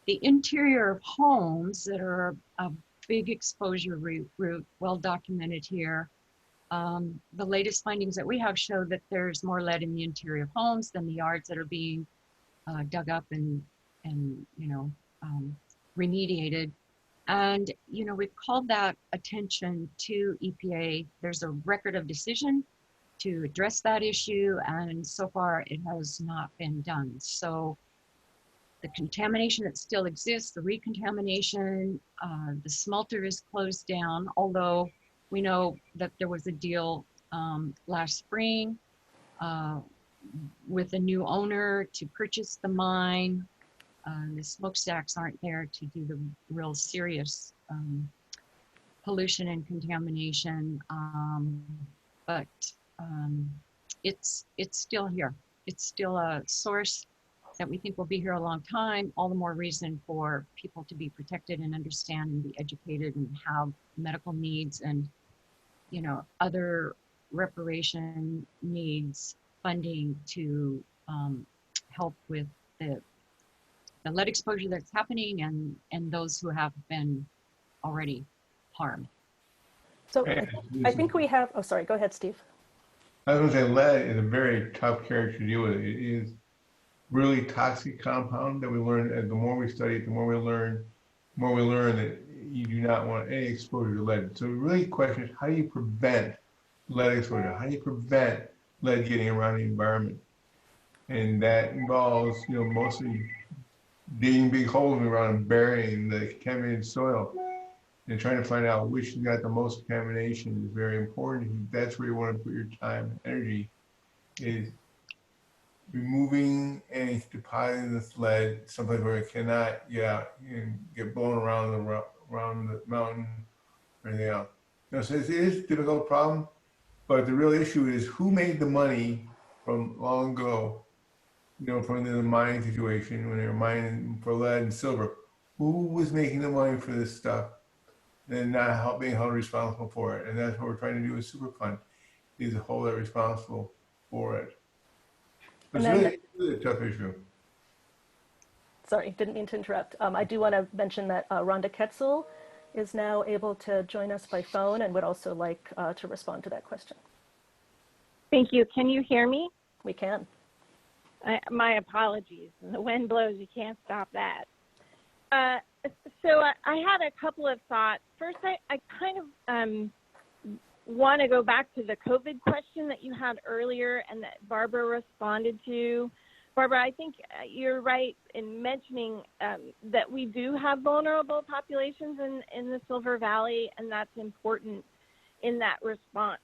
The interior of homes that are a big exposure route, well documented here. The latest findings that we have show that there's more lead in the interior of homes than the yards that are being dug up and remediated. And, we've called that attention to EPA. There's a record of decision to address that issue, and so far it has not been done. So the contamination that still exists, the recontamination, the smelter is closed down, although we know that there was a deal last spring with a new owner to purchase the mine. The smokestacks aren't there to do the real serious pollution and contamination, but it's still here. It's still a source that we think will be here a long time. All the more reason for people to be protected and understand and be educated and have medical needs and other reparation needs, funding to help with the lead exposure that's happening and those who have been already harmed. So I think we have, oh, sorry, go ahead, Steve. I was going to say lead is a very tough character to deal with. It is really toxic compound that we learn. The more we study it, the more we learn that you do not want any exposure to lead. So really the question is, how do you prevent lead exposure? How do you prevent lead getting around the environment? And that involves, mostly digging big holes around and burying the contaminated soil and trying to find out which has got the most contamination is very important. That's where you want to put your time and energy, is removing and depositing this lead someplace where it cannot get out and get blown around the mountain or anything else. So it is a difficult problem, but the real issue is who made the money from long ago, from the mining situation when they were mining for lead and silver. Who was making the money for this stuff and not being held responsible for it? And that's what we're trying to do with Superfund, is to hold it responsible for it. It's really a tough issue. Sorry, didn't mean to interrupt. I do want to mention that Rhonda Kaetzel is now able to join us by phone and would also like to respond to that question. Thank you. Can you hear me? We can. My apologies. The wind blows, you can't stop that. So I had a couple of thoughts. First, I kind of want to go back to the COVID question that you had earlier and that Barbara responded to. Barbara, I think you're right in mentioning that we do have vulnerable populations in the Silver Valley, and that's important in that response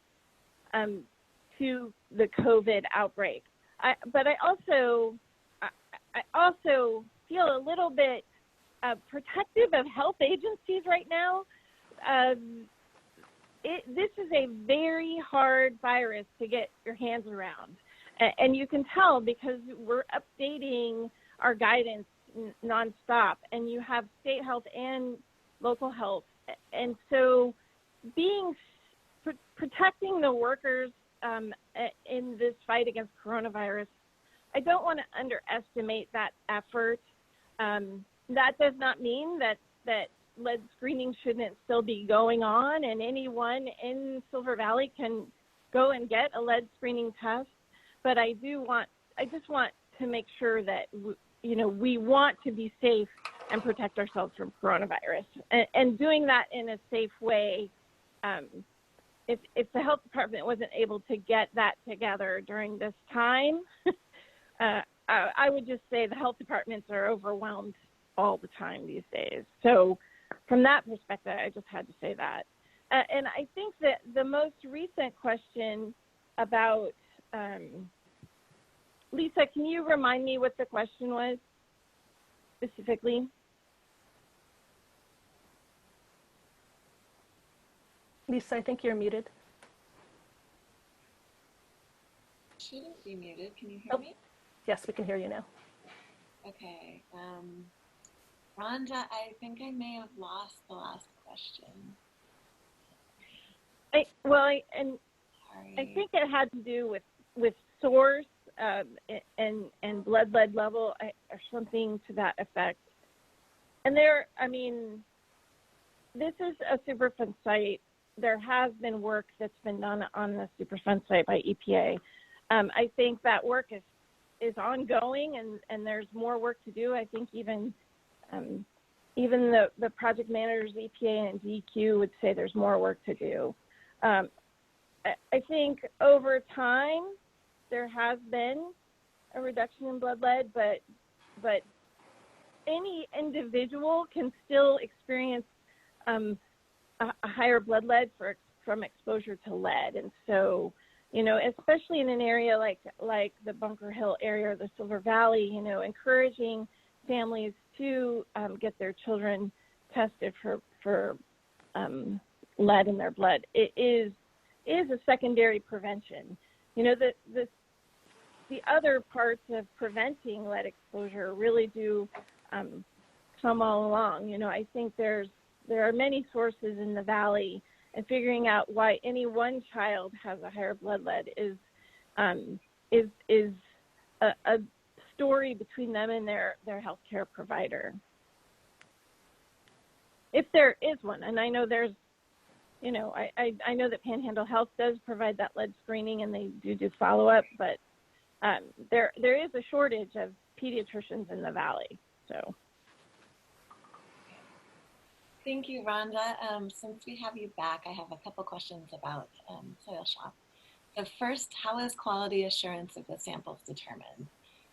to the COVID outbreak. But I also feel a little bit protective of health agencies right now. This is a very hard virus to get your hands around. And you can tell because we're updating our guidance nonstop, and you have state health and local health. And so protecting the workers in this fight against coronavirus, I don't want to underestimate that effort. That does not mean that lead screening shouldn't still be going on, and anyone in Silver Valley can go and get a lead screening test. But I just want to make sure that we want to be safe and protect ourselves from coronavirus, and doing that in a safe way. If the health department wasn't able to get that together during this time, I would just say the health departments are overwhelmed all the time these days. So from that perspective, I just had to say that. And I think that the most recent question about, Lisa, can you remind me what the question was specifically? Lisa, I think you're muted. Shouldn't be muted. Can you hear me? Yes, we can hear you now. Okay. Rhonda, I think I may have lost the last question. I think it had to do with source and blood blood lead level or something to that effect. And this is a Superfund site. There has been work that's been done on the Superfund site by EPA. I think that work is ongoing, and there's more work to do. I think even the project managers, EPA and DEQ, would say there's more work to do. I think over time there has been a reduction in blood lead, but any individual can still experience a higher blood lead from exposure to lead. And so, especially in an area like the Bunker Hill area or the Silver Valley, encouraging families to get their children tested for lead in their blood. It is a secondary prevention. The other parts of preventing lead exposure really do come all along. I think there are many sources in the valley, and figuring out why any one child has a higher blood lead is a story between them and their healthcare provider, if there is one. And I know there's, I know that Panhandle Health does provide that lead screening, and they do follow up, but there is a shortage of pediatricians in the valley. So. Thank you, Rhonda. Since we have you back, I have a couple questions about soil shop. The first, how is quality assurance of the samples determined?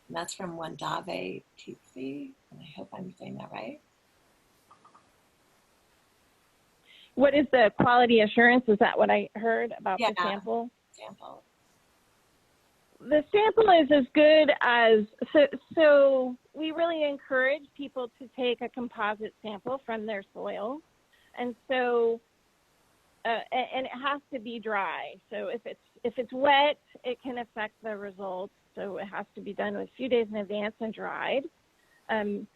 And that's from Wandave Titsi, and I hope I'm saying that right. What is the quality assurance? Is that what I heard about the sample? Sample. The sample is as good as, so we really encourage people to take a composite sample from their soil. And so, and it has to be dry. So if it's wet, it can affect the results. So it has to be done a few days in advance and dried. And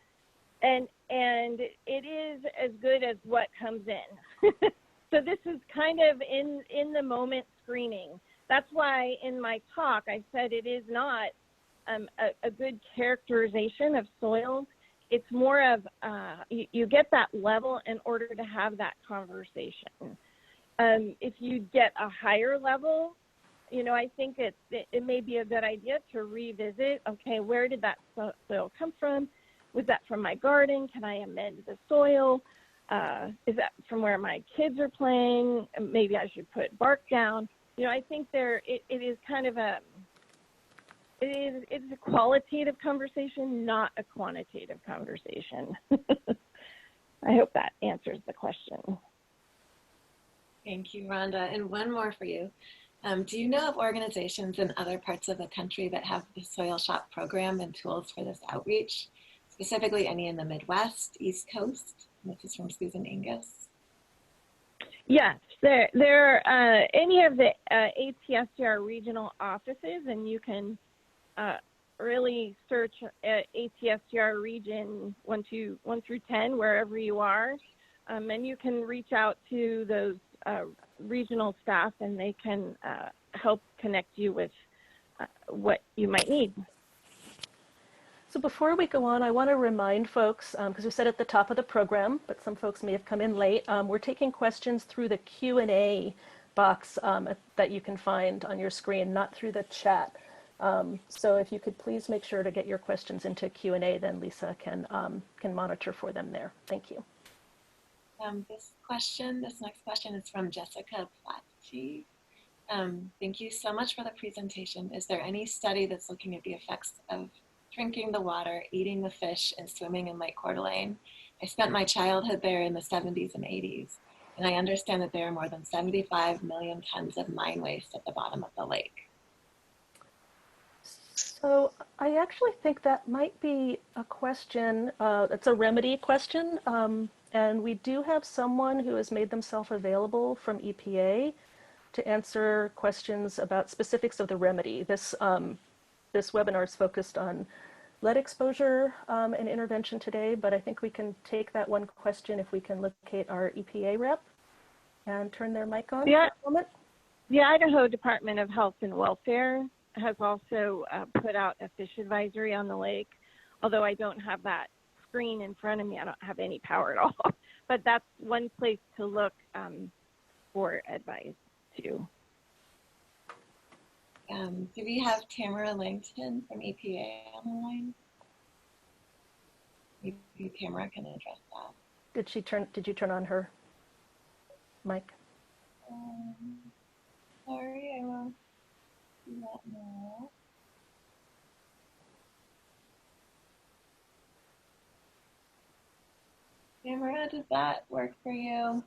it is as good as what comes in. So this is kind of in the moment screening. That's why in my talk I said it is not a good characterization of soils. It's more of you get that level in order to have that conversation. If you get a higher level, I think it may be a good idea to revisit. Okay, where did that soil come from? Was that from my garden? Can I amend the soil? Is that from where my kids are playing? Maybe I should put bark down. I think it is kind of it's a qualitative conversation, not a quantitative conversation. I hope that answers the question. Thank you, Rhonda. And one more for you. Do you know of organizations in other parts of the country that have the Soil Shop program and tools for this outreach? Specifically any in the Midwest, East Coast? And this is from Susan Angus. Yes, there are any of the ATSDR regional offices, and you can really search ATSDR region 1 through 10, wherever you are, and you can reach out to those regional staff, and they can help connect you with what you might need. So before we go on, I want to remind folks, because we said at the top of the program, but some folks may have come in late, we're taking questions through the Q&A box that you can find on your screen, not through the chat. So if you could please make sure to get your questions into Q&A, then Lisa can monitor for them there. Thank you. This next question is from Jessica Platti. Thank you so much for the presentation. Is there any study that's looking at the effects of drinking the water, eating the fish, and swimming in Lake Coeur d'Alene? I spent my childhood there in the 70s and 80s, and I understand that there are more than 75 million tons of mine waste at the bottom of the lake. So I actually think that might be a question, it's a remedy question, and we do have someone who has made themselves available from EPA to answer questions about specifics of the remedy. This webinar is focused on lead exposure and intervention today, but I think we can take that one question if we can locate our EPA rep and turn their mic on for a moment. The Idaho Department of Health and Welfare has also put out a fish advisory on the lake, although I don't have that screen in front of me. I don't have any power at all, but that's one place to look for advice too. Do we have Tamara Langton from EPA on the line? Maybe Tamara can address that. Did you turn on her mic? Sorry, I will do that now. Tamara, does that work for you?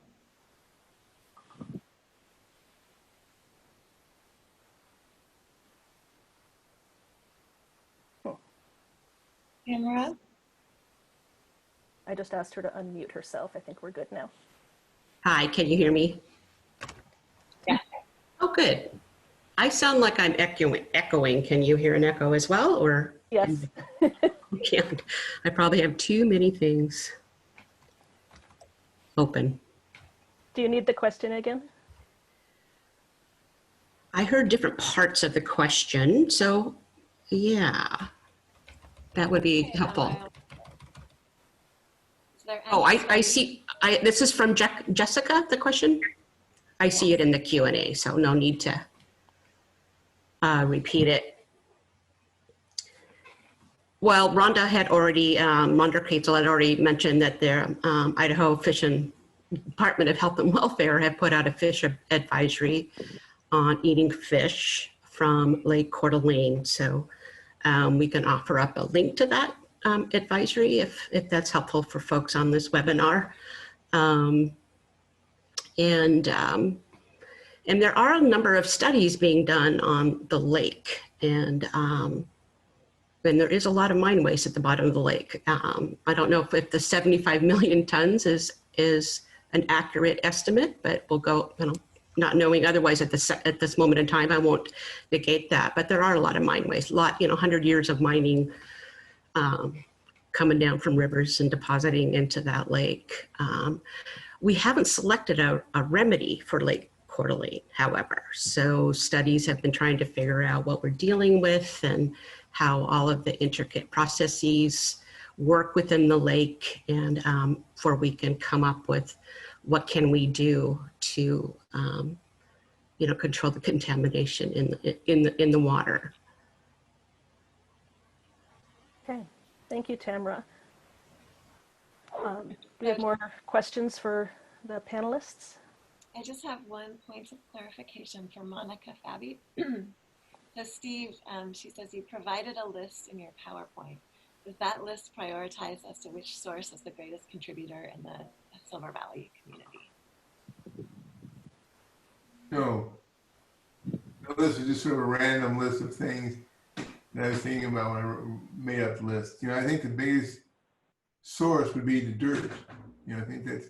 Tamara? I just asked her to unmute herself. I think we're good now. Hi, can you hear me? Yeah. Oh, good. I sound like I'm echoing. Can you hear an echo as well, or? Yes. You can't. I probably have too many things open. Do you need the question again? I heard different parts of the question, so yeah, that would be helpful. Oh, I see. This is from Jessica, the question? I see it in the Q&A, so no need to repeat it. Well, Rhonda Kaetzel had already mentioned that their Idaho Fish and Department of Health and Welfare have put out a fish advisory on eating fish from Lake Coeur d'Alene. So we can offer up a link to that advisory if that's helpful for folks on this webinar. And there are a number of studies being done on the lake, and there is a lot of mine waste at the bottom of the lake. I don't know if the 75 million tons is an accurate estimate, but we'll go, not knowing otherwise at this moment in time, I won't negate that. But there are a lot of mine waste, 100 years of mining coming down from rivers and depositing into that lake. We haven't selected a remedy for Lake Coeur d'Alene, however. So studies have been trying to figure out what we're dealing with and how all of the intricate processes work within the lake, and before we can come up with what can we do to control the contamination in the water. Okay, thank you, Tamara. Do we have more questions for the panelists? I just have one point of clarification for Monica Fabi. So Steve, she says you provided a list in your PowerPoint. Does that list prioritize as to which source is the greatest contributor in the Silver Valley community? No. This is just sort of a random list of things that I was thinking about when I made up the list. I think the biggest source would be the dirt. I think that's,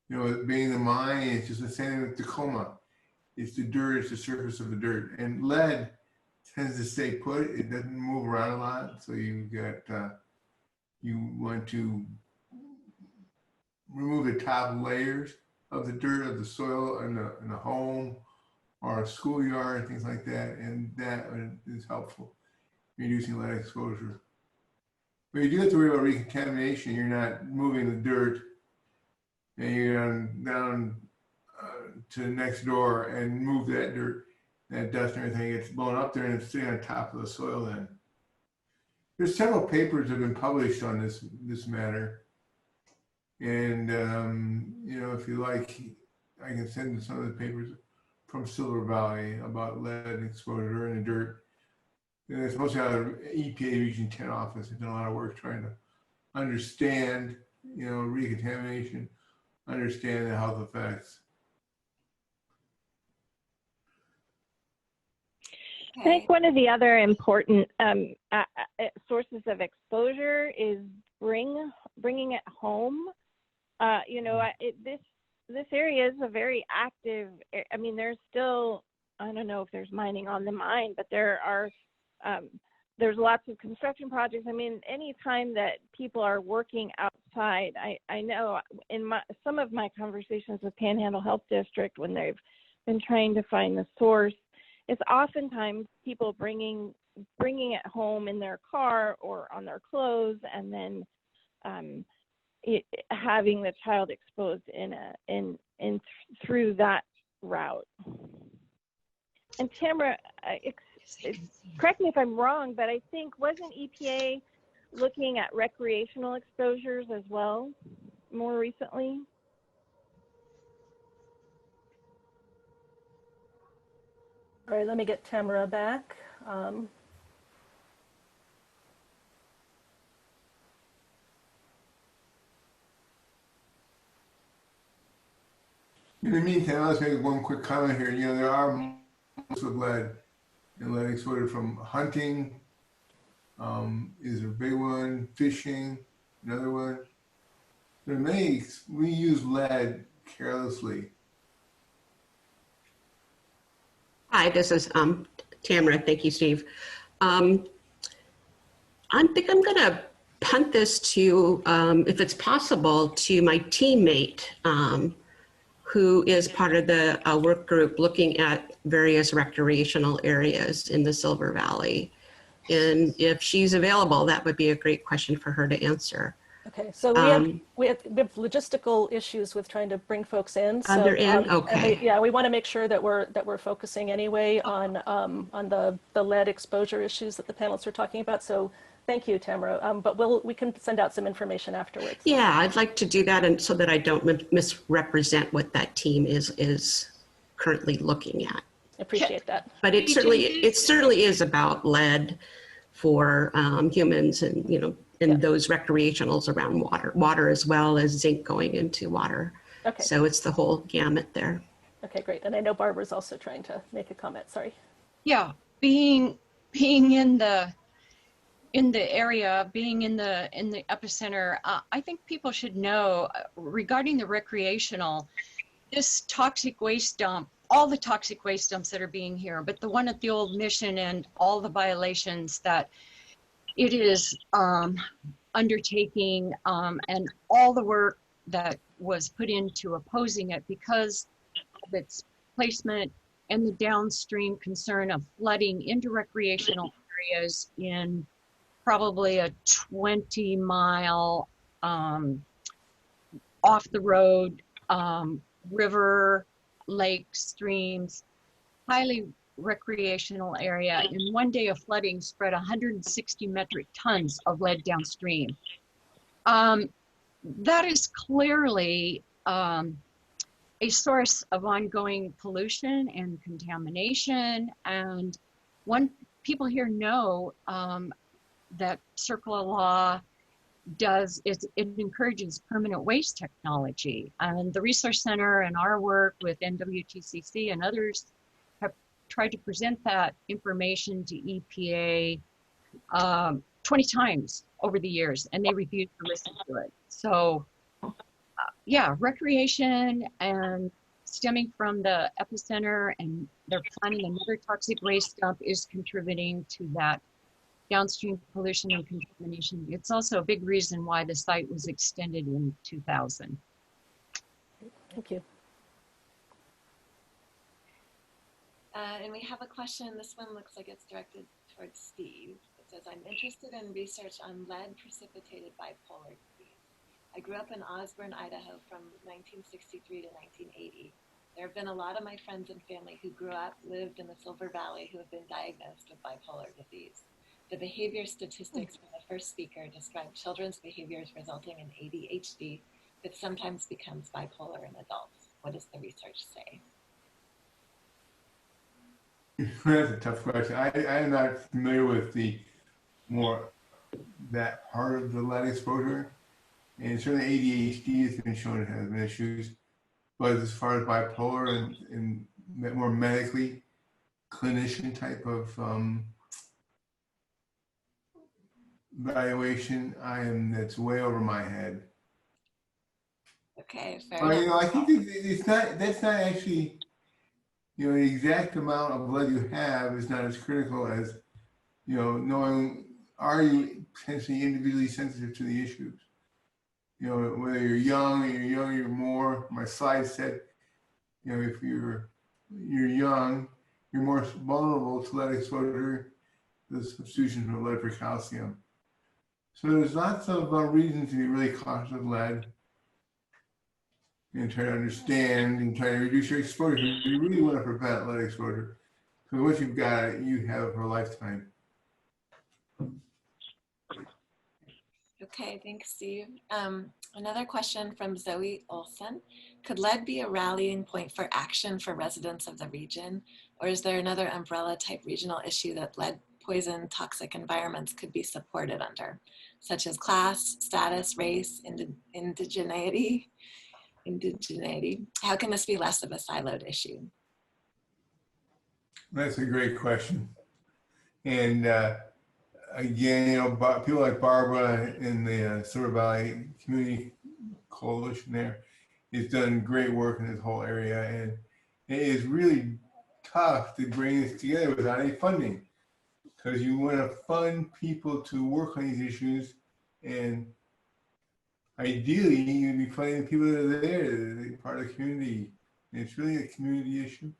being the mine, it's just the same with Tacoma. It's the dirt, it's the surface of the dirt. And lead tends to stay put, it doesn't move around a lot. So you want to remove the top layers of the dirt, of the soil in a home or a schoolyard, things like that. And that is helpful, reducing lead exposure. But you do have to worry about recontamination. You're not moving the dirt and you're down to the next door and move that dirt, that dust and everything. It's blown up there and it's sitting on top of the soil then. There's several papers that have been published on this matter. And, if you like, I can send you some of the papers from Silver Valley about lead exposure in the dirt. And it's mostly out of EPA Region 10 office. They've done a lot of work trying to understand, recontamination, understand the health effects. I think one of the other important sources of exposure is bringing it home. This area is a very active. There's still, I don't know if there's mining on the mine, but there's lots of construction projects. Any time that people are working outside, I know in some of my conversations with Panhandle Health District when they've been trying to find the source, is oftentimes people bringing it home in their car or on their clothes, and then having the child exposed in through that route. And Tamara, correct me if I'm wrong, but I think wasn't EPA looking at recreational exposures as well more recently? All right, let me get Tamara back. In the meantime, let's make one quick comment here. You know, there are most of lead and lead exposure from hunting, is a big one, fishing, another one. There are many, we use lead carelessly. Hi, this is Tamara. Thank you, Steve. I think I'm going to punt this to, if it's possible, to my teammate, who is part of the work group looking at various recreational areas in the Silver Valley. And if she's available, that would be a great question for her to answer. Okay, so we have logistical issues with trying to bring folks in. So they're in? Okay. yeah, we want to make sure that we're focusing anyway on the lead exposure issues that the panelists are talking about. So thank you, Tamara. But we can send out some information afterwards. Yeah, I'd like to do that, and so that I don't misrepresent what that team is currently looking at. Appreciate that. But it certainly is about lead for humans, and and those recreationals around water as well as zinc going into water. Okay. So it's the whole gamut there. Okay, great. And I know Barbara's also trying to make a comment. Sorry. Yeah, being in the area, being in the epicenter, I think people should know regarding the recreational, this toxic waste dump, all the toxic waste dumps that are being here, but the one at the old mission and all the violations that it is undertaking, and all the work that was put into opposing it because of its placement and the downstream concern of flooding into recreational areas in probably a 20-mile off the road river, lake, streams, highly recreational area. In one day of flooding spread 160 metric tons of lead downstream. That is clearly a source of ongoing pollution and contamination. And people here know that Circular Law it encourages permanent waste technology. And the Resource Center and our work with NWTCC and others have tried to present that information to EPA 20 times over the years, and they refuse to listen to it. So yeah, recreation and stemming from the epicenter, and they're planning another toxic waste dump, is contributing to that downstream pollution and contamination. It's also a big reason why the site was extended in 2000. Thank you. And we have a question. This one looks like it's directed towards Steve. It says, I'm interested in research on lead-precipitated bipolar disease. I grew up in Osborne, Idaho from 1963 to 1980. There have been a lot of my friends and family who grew up, lived in the Silver Valley, who have been diagnosed with bipolar disease. The behavior statistics from the first speaker describe children's behaviors resulting in ADHD that sometimes becomes bipolar in adults. What does the research say? That's a tough question. I am not familiar with that part of the lead exposure. And certainly ADHD has been shown to have issues. But as far as bipolar and more medically, clinician type of evaluation, that's way over my head. Okay, fair enough. I think that's not actually, the exact amount of lead you have is not as critical as, knowing, are you potentially individually sensitive to the issues? Whether you're young, you're more. My slide said, if you're young you're more vulnerable to lead exposure, the substitution of lead for calcium. So there's lots of reasons to be really cautious of lead and try to understand and try to reduce your exposure. You really want to prevent lead exposure, because once you've got it, you have it for a lifetime. Okay, thanks, Steve. Another question from Zoe Olson. Could lead be a rallying point for action for residents of the region? Or is there another umbrella type regional issue that lead poison toxic environments could be supported under, such as class, status, race, indigeneity? How can this be less of a siloed issue? That's a great question. And again, you know, people like Barbara in the Silver Valley Community Coalition there has done great work in this whole area. And it is really tough to bring this together without any funding, because you want to fund people to work on these issues. And ideally, you'd be funding the people that are there, they're part of the community. And it's really a community issue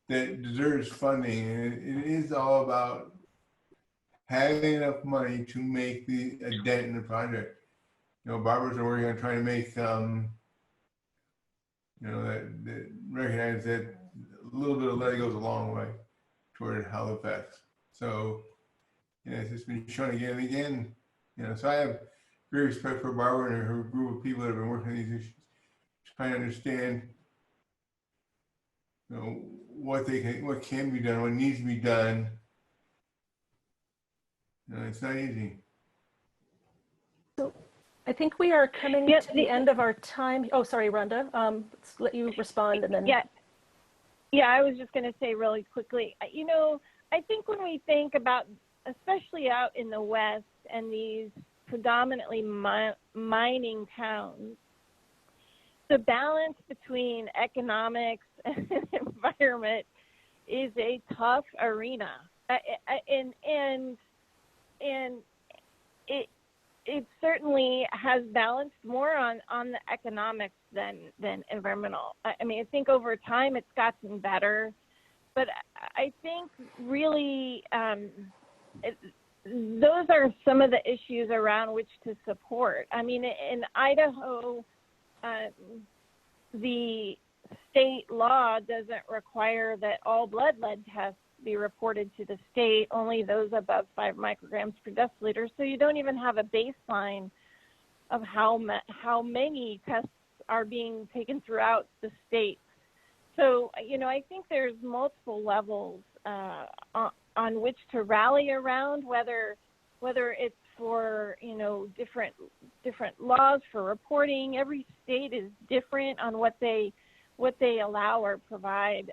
that deserves funding. And it is all about having enough money to make a dent in the project. You know, Barbara's working on trying to make, you know, that recognize that a little bit of lead goes a long way toward health effects. So, you know, it's just been shown again and again. You know, so I have great respect for Barbara and her group of people that have been working on these issues, trying to understand, you know, what can be done, what needs to be done. You know, it's not easy. So I think we are coming to the end of our time. Oh, sorry, Rhonda. Let's let you respond and then. Yeah, I was just going to say really quickly, you know, I think when we think about, especially out in the West and these predominantly mining towns, the balance between economics and environment is a tough arena. And it certainly has balanced more on the economics than environmental. I mean, I think over time it's gotten better, but I think really those are some of the issues around which to support. I mean, in Idaho, the state law doesn't require that all blood lead tests be reported to the state, only those above 5 micrograms per deciliter. So you don't even have a baseline of how many tests are being taken throughout the state. So, you know, I think there's multiple levels on which to rally around, whether it's for, you know, different laws for reporting. Every state is different on what they allow or provide.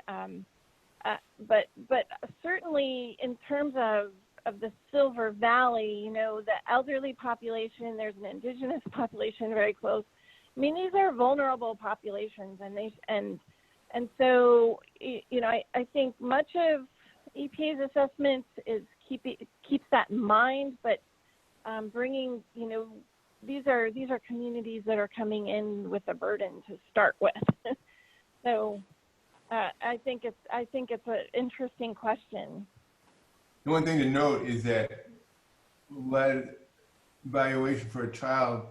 But certainly in terms of the Silver Valley, you know, the elderly population, there's an indigenous population very close. I mean, these are vulnerable populations, and so, you know, I think much of EPA's assessments keeps that in mind, but bringing, you know, these are communities that are coming in with a burden to start with. So I think it's an interesting question. The one thing to note is that lead evaluation for a child,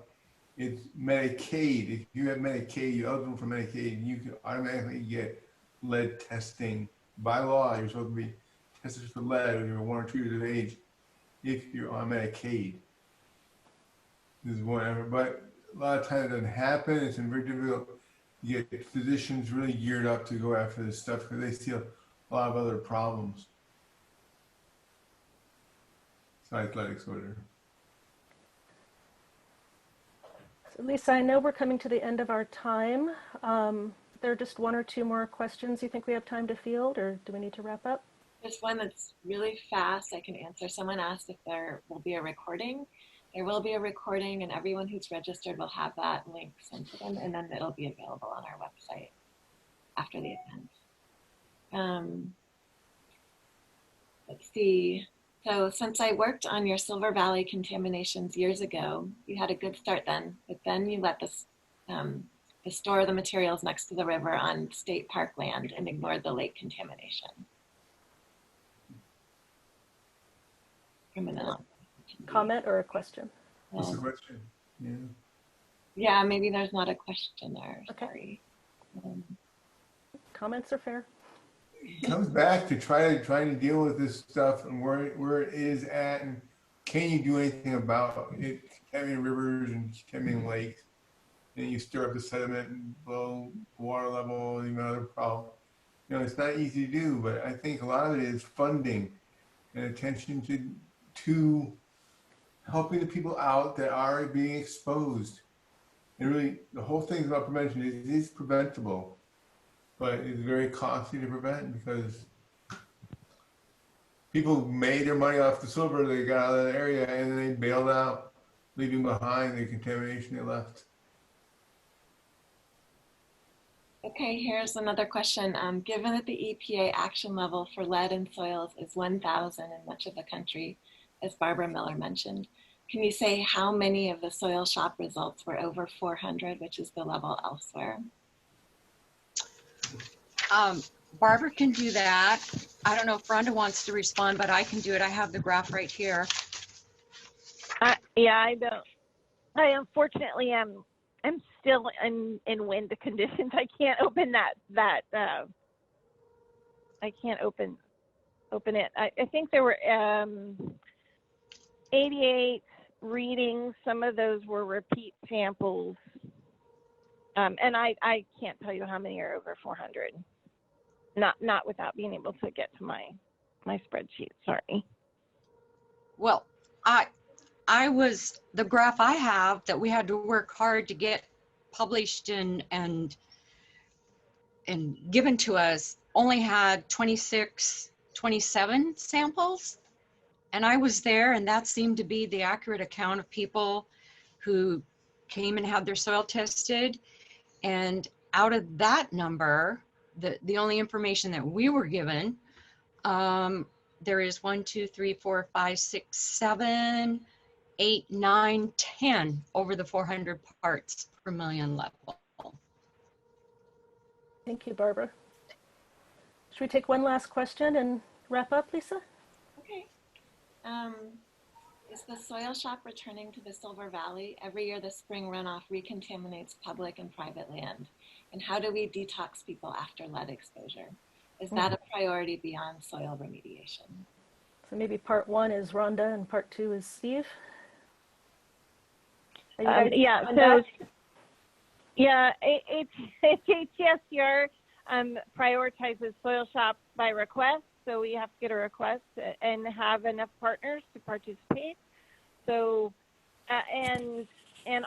it's Medicaid. If you have Medicaid, you're eligible for Medicaid, you can automatically get lead testing. By law, you're supposed to be tested for lead when you're 1 or 2 years of age if you're on Medicaid. This is whatever, but a lot of times it doesn't happen. It's been very difficult to get physicians really geared up to go after this stuff because they see a lot of other problems besides lead exposure. So Lisa, I know we're coming to the end of our time. There are just 1 or 2 more questions you think we have time to field, or do we need to wrap up? There's one that's really fast I can answer. Someone asked if there will be a recording. There will be a recording, and everyone who's registered will have that link sent to them, and then it'll be available on our website after the event. Let's see. So since I worked on your Silver Valley contaminations years ago, you had a good start then, but then you let the store the materials next to the river on state park land and ignored the lake contamination. criminal. Comment or a question? What's the question? Yeah. Yeah, maybe there's not a question there. Okay. Sorry. Comments are fair. It comes back to trying to deal with this stuff and where it is at, and can you do anything about it contaminating rivers and contaminating lakes? And you stir up the sediment and blow water level and even other problems. You know, it's not easy to do, but I think a lot of it is funding and attention to helping the people out that are being exposed. And really, the whole thing about prevention is preventable, but it's very costly to prevent because people made their money off the silver they got out of that area and then they bailed out, leaving behind the contamination they left. Okay, here's another question. Given that the EPA action level for lead in soils is 1,000 in much of the country, as Barbara Miller mentioned, can you say how many of the soil shop results were over 400, which is the level elsewhere? Barbara can do that. I don't know if Rhonda wants to respond, but I can do it. I have the graph right here. Yeah, I don't. I unfortunately I'm still in wind conditions. I can't open that. I can't open it. I think there were 88 readings. Some of those were repeat samples, and I can't tell you how many are over 400. Not without being able to get to my spreadsheet. Sorry. Well, the graph I have that we had to work hard to get published and given to us only had 27 samples. And I was there, and that seemed to be the accurate account of people who came and had their soil tested. And out of that number, the only information that we were given, there is 1, 2, 3, 4, 5, 6, 7, 8, 9, 10 over the 400 parts per million level. Thank you, Barbara. Should we take one last question and wrap up, Lisa? Okay. Is the soil shop returning to the Silver Valley? Every year the spring runoff recontaminates public and private land. And how do we detox people after lead exposure? Is that a priority beyond soil remediation? So maybe part one is Rhonda and part two is Steve. Yeah, so yeah, HHCR prioritizes soil shops by request. So we have to get a request and have enough partners to participate. So, and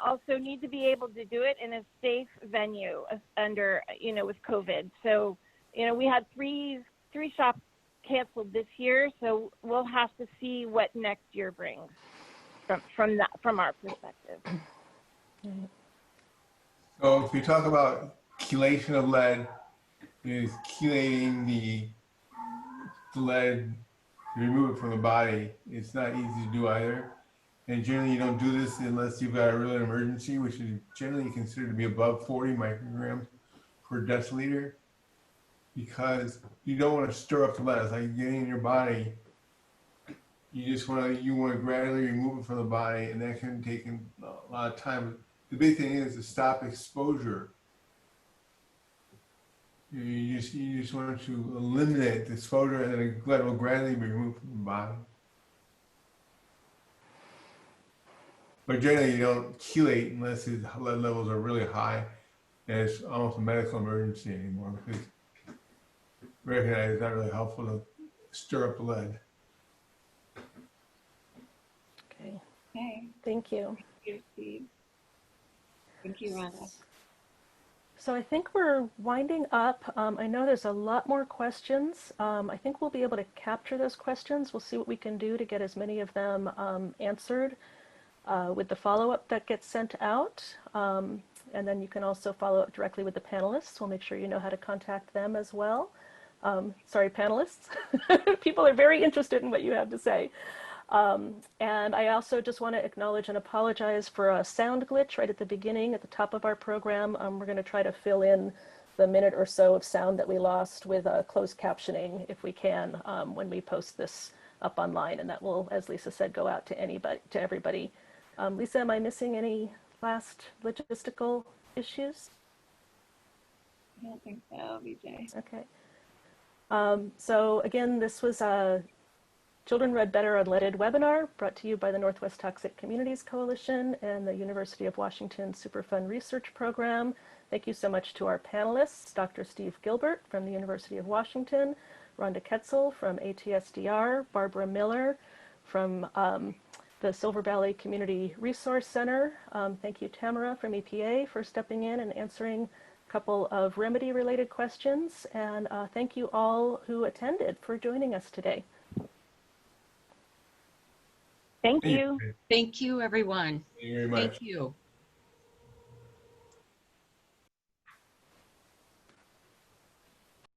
also need to be able to do it in a safe venue under, with COVID. So, we had three shops canceled this year. So we'll have to see what next year brings from our perspective. So if you talk about chelation of lead, is chelating the lead to remove it from the body. It's not easy to do either. And generally you don't do this unless you've got a real emergency, which is generally considered to be above 40 micrograms per deciliter, because you don't want to stir up the lead. It's like getting in your body. You want to gradually remove it from the body, and that can take a lot of time. The big thing is to stop exposure. You just want to eliminate the exposure, and then the lead will gradually be removed from the body. But generally, you don't chelate unless the lead levels are really high, and it's almost a medical emergency anymore, because recognize it's not really helpful to stir up the lead. Okay. Okay. Thank you. Thank you, Steve. Thank you, Rhonda. So I think we're winding up. I know there's a lot more questions. I think we'll be able to capture those questions. We'll see what we can do to get as many of them answered with the follow-up that gets sent out. And then you can also follow up directly with the panelists. We'll make sure you know how to contact them as well. Sorry, panelists. People are very interested in what you have to say. And I also just want to acknowledge and apologize for a sound glitch right at the beginning, at the top of our program. We're going to try to fill in the minute or so of sound that we lost with closed captioning if we can when we post this up online, and that will, as Lisa said, go out to everybody. Lisa, am I missing any last logistical issues? I don't think so, BJ. Okay. So again, this was a Children Read Better Unleaded webinar brought to you by the Northwest Toxic Communities Coalition and the University of Washington Superfund Research Program. Thank you so much to our panelists, Dr. Steve Gilbert from the University of Washington, Rhonda Kaetzel from ATSDR, Barbara Miller from the Silver Valley Community Resource Center. Thank you, Tamara from EPA, for stepping in and answering a couple of remedy-related questions. And thank you all who attended for joining us today. Thank you. Thank you, everyone. Thank you very much. Thank you.